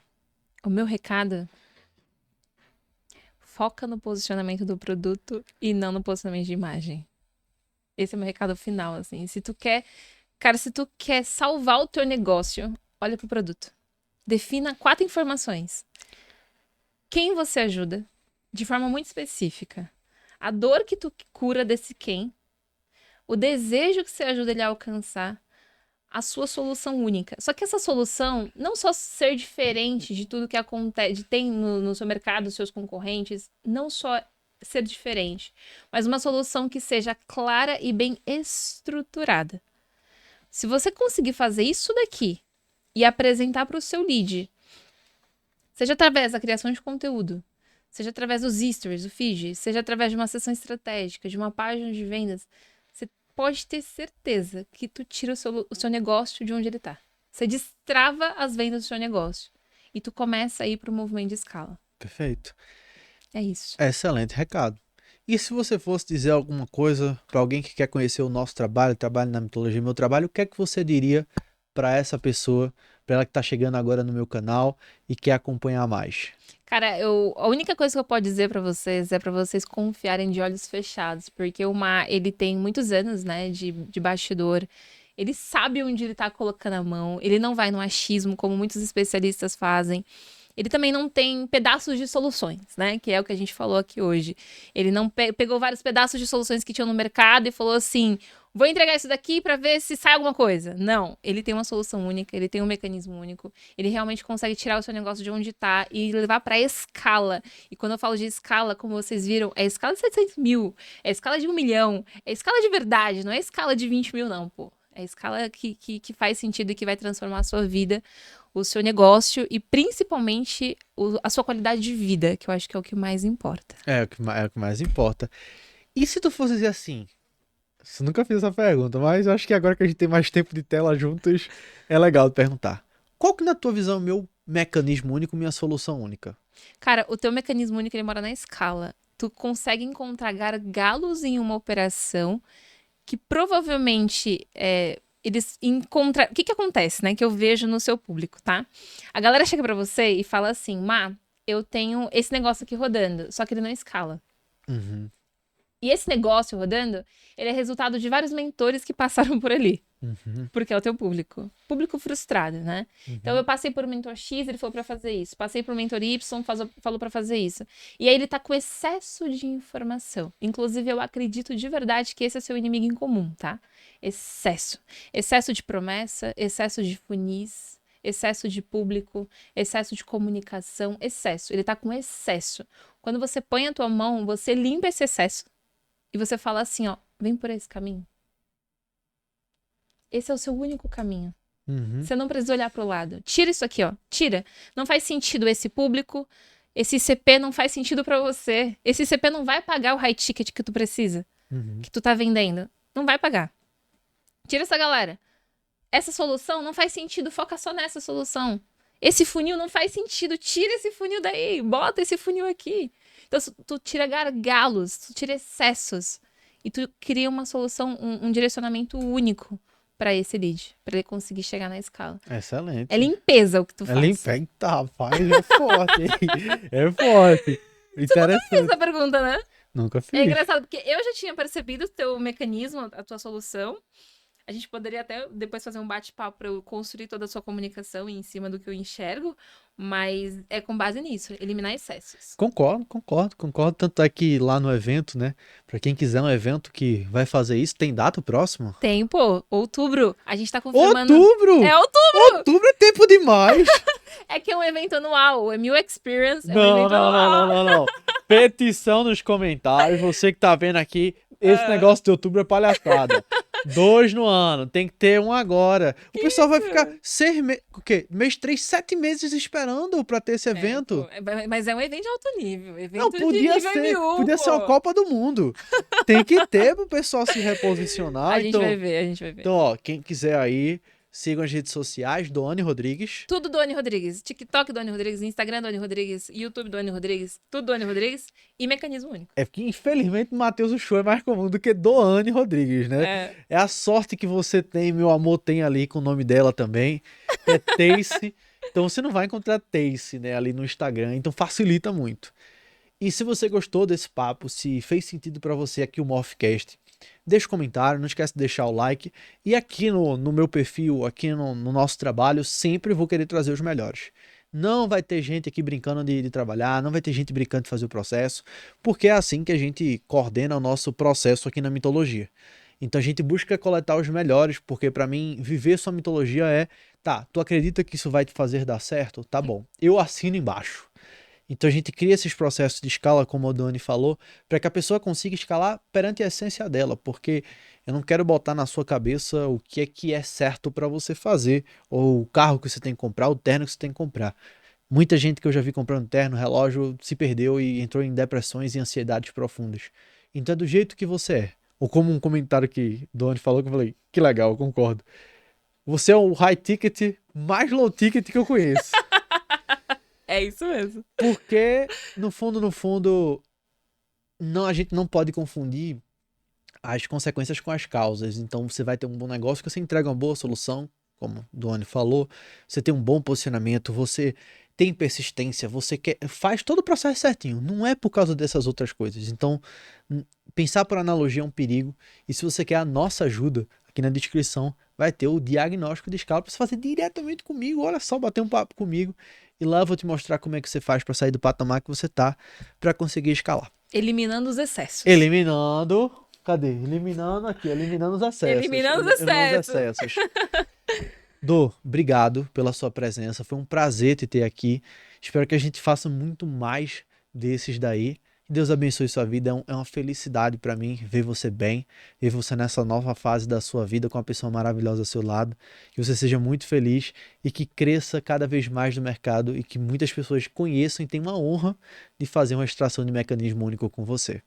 O meu recado: foca no posicionamento do produto e não no posicionamento de imagem. Esse é o meu recado final, assim. Se tu quer salvar o teu negócio, olha pro produto. Defina 4 informações. Quem você ajuda, de forma muito específica. A dor que tu cura desse quem. O desejo que você ajuda ele a alcançar. A sua solução única. Só que essa solução, não só ser diferente de tudo que acontece, tem no seu mercado, os seus concorrentes, não só ser diferente, mas uma solução que seja clara e bem estruturada. Se você conseguir fazer isso daqui e apresentar para o seu lead, seja através da criação de conteúdo, seja através dos stories, do feed, seja através de uma sessão estratégica, de uma página de vendas, você pode ter certeza que tu tira o seu negócio de onde ele está. Você destrava as vendas do seu negócio e tu começa a ir para o movimento de escala. Perfeito. É isso. Excelente recado. E se você fosse dizer alguma coisa para alguém que quer conhecer o nosso trabalho na mitologia meu trabalho, o que é que você diria para essa pessoa, para ela que está chegando agora no meu canal e quer acompanhar mais? Cara, a única coisa que eu posso dizer pra vocês é pra vocês confiarem de olhos fechados, porque o Má, ele tem muitos anos, né, de bastidor. Ele sabe onde ele tá colocando a mão, ele não vai no achismo, como muitos especialistas fazem. Ele também não tem pedaços de soluções, né, que é o que a gente falou aqui hoje. Ele não pegou vários pedaços de soluções que tinham no mercado e falou assim, vou entregar isso daqui para ver se sai alguma coisa. Não, ele tem uma solução única, ele tem um mecanismo único, ele realmente consegue tirar o seu negócio de onde tá e levar para escala. E quando eu falo de escala, como vocês viram, é escala de 700 mil, é escala de 1 milhão, é escala de verdade, não é escala de 20 mil não, pô. É escala que faz sentido e que vai transformar a sua vida, o seu negócio e principalmente a sua qualidade de vida, que eu acho que é o que mais importa. É o que mais importa. E se tu fosse dizer assim, eu nunca fiz essa pergunta, mas eu acho que agora que a gente tem mais tempo de tela juntos, é legal de perguntar. Qual que na tua visão é o meu mecanismo único, minha solução única? Cara, o teu mecanismo único, ele mora na escala. Tu consegue encontrar gargalos em uma operação que provavelmente eles encontram... O que acontece, né? Que eu vejo no seu público, tá? A galera chega pra você e fala assim, Má, eu tenho esse negócio aqui rodando, só que ele não escala. Uhum. E esse negócio rodando, ele é resultado de vários mentores que passaram por ali. Uhum. Porque é o teu público. Público frustrado, né? Então eu passei por um mentor X, ele falou pra fazer isso. Passei por um mentor Y, falou pra fazer isso. E aí ele tá com excesso de informação. Inclusive eu acredito de verdade que esse é seu inimigo em comum, tá? Excesso. Excesso de promessa, excesso de funis, excesso de público, excesso de comunicação, excesso. Ele tá com excesso. Quando você põe a tua mão, você limpa esse excesso. E você fala assim, ó, vem por esse caminho. Esse é o seu único caminho. Uhum. Você não precisa olhar pro lado. Tira isso aqui, ó. Tira. Não faz sentido esse público. Esse CP não faz sentido pra você. Esse CP não vai pagar o high ticket que tu precisa. Uhum. Que tu tá vendendo. Não vai pagar. Tira essa galera. Essa solução não faz sentido. Foca só nessa solução. Esse funil não faz sentido. Tira esse funil daí. Bota esse funil aqui. Então, tu tira gargalos. Tu tira excessos. E tu cria uma solução, um direcionamento único para esse lead, para ele conseguir chegar na escala. Excelente. É limpeza o que tu faz. É limpeza, tá, rapaz, é forte, hein? É forte. Interessante. Fiz essa pergunta, né? Nunca fiz. É engraçado, porque eu já tinha percebido o teu mecanismo, a tua solução. A gente poderia até depois fazer um bate-papo para eu construir toda a sua comunicação em cima do que eu enxergo, mas é com base nisso, eliminar excessos. Concordo. Tanto é que lá no evento, né? Pra quem quiser um evento que vai fazer isso, tem data próximo? Tem, pô, outubro. A gente tá confirmando. Outubro! É outubro! Outubro é tempo demais! É que é um evento anual, o Emil Experience é um Não, evento anual. não. Petição nos comentários, você que tá vendo aqui, esse negócio de outubro é palhaçada. 2 no ano, tem que ter um agora. O pessoal vai ficar 6 meses, o quê? Mês 3, 7 meses esperando pra ter esse evento. Mas é um evento de alto nível. Evento Não, de podia nível ser, MU, podia ser uma pô. Copa do Mundo. Tem que ter pro pessoal se reposicionar. A gente vai ver. Então, ó, quem quiser aí, sigam as redes sociais, Doane Rodrigues. Tudo Doane Rodrigues. TikTok Doane Rodrigues, Instagram Doane Rodrigues, YouTube Doane Rodrigues, tudo Doane Rodrigues e Mecanismo Único. É porque, infelizmente, Matheus o show é mais comum do que Doane Rodrigues, né? É a sorte que você tem, meu amor tem ali com o nome dela também, que é Tace. Então você não vai encontrar Tace, né, ali no Instagram, então facilita muito. E se você gostou desse papo, se fez sentido pra você aqui o Morphcast, deixa um comentário, não esquece de deixar o like. E aqui no meu perfil, aqui no nosso trabalho, sempre vou querer trazer os melhores. Não vai ter gente aqui brincando de trabalhar, não vai ter gente brincando de fazer o processo, porque é assim que a gente coordena o nosso processo aqui na mitologia. Então a gente busca coletar os melhores, porque pra mim, viver sua mitologia é, tá, tu acredita que isso vai te fazer dar certo? Tá bom, eu assino embaixo. Então a gente cria esses processos de escala, como o Dani falou, para que a pessoa consiga escalar perante a essência dela, porque eu não quero botar na sua cabeça o que é certo para você fazer, ou o carro que você tem que comprar, o terno que você tem que comprar. Muita gente que eu já vi comprando terno, relógio, se perdeu e entrou em depressões e ansiedades profundas. Então é do jeito que você é. Ou como um comentário que o Dani falou, que eu falei, que legal, eu concordo. Você é o high ticket mais low ticket que eu conheço. É isso mesmo. Porque, no fundo, não, a gente não pode confundir as consequências com as causas. Então, você vai ter um bom negócio que você entrega uma boa solução, como o Duane falou, você tem um bom posicionamento, você tem persistência, você faz todo o processo certinho. Não é por causa dessas outras coisas. Então, pensar por analogia é um perigo. E se você quer a nossa ajuda, aqui na descrição vai ter o diagnóstico de escala para você fazer diretamente comigo. Olha só, bater um papo comigo. E lá eu vou te mostrar como é que você faz para sair do patamar que você tá, para conseguir escalar. Eliminando os excessos. Eliminando. Cadê? Eliminando aqui, eliminando os excessos. Eliminando os excessos. Dô, obrigado pela sua presença. Foi um prazer te ter aqui. Espero que a gente faça muito mais desses daí. Deus abençoe sua vida. É uma felicidade para mim ver você bem, ver você nessa nova fase da sua vida com uma pessoa maravilhosa ao seu lado. Que você seja muito feliz e que cresça cada vez mais no mercado e que muitas pessoas conheçam e tenham uma honra de fazer uma extração de mecanismo único com você.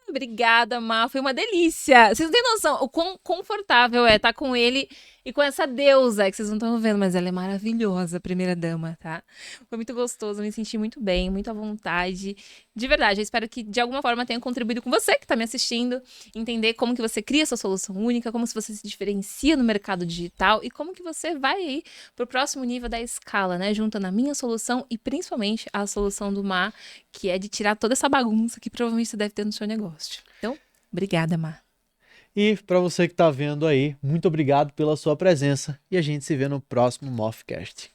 Obrigada, Má. Foi uma delícia. Vocês não têm noção o quão confortável é estar com ele e com essa deusa que vocês não estão vendo, mas ela é maravilhosa, a primeira dama, tá? Foi muito gostoso, me senti muito bem, muito à vontade. De verdade, eu espero que de alguma forma tenha contribuído com você que está me assistindo, entender como que você cria sua solução única, como você se diferencia no mercado digital e como que você vai aí pro próximo nível da escala, né? Juntando a minha solução e principalmente a solução do Má, que é de tirar toda essa bagunça que provavelmente você deve ter no seu negócio. Então, Obrigada, Mar. E para você que tá vendo aí, muito obrigado pela sua presença e a gente se vê no próximo MoFcast.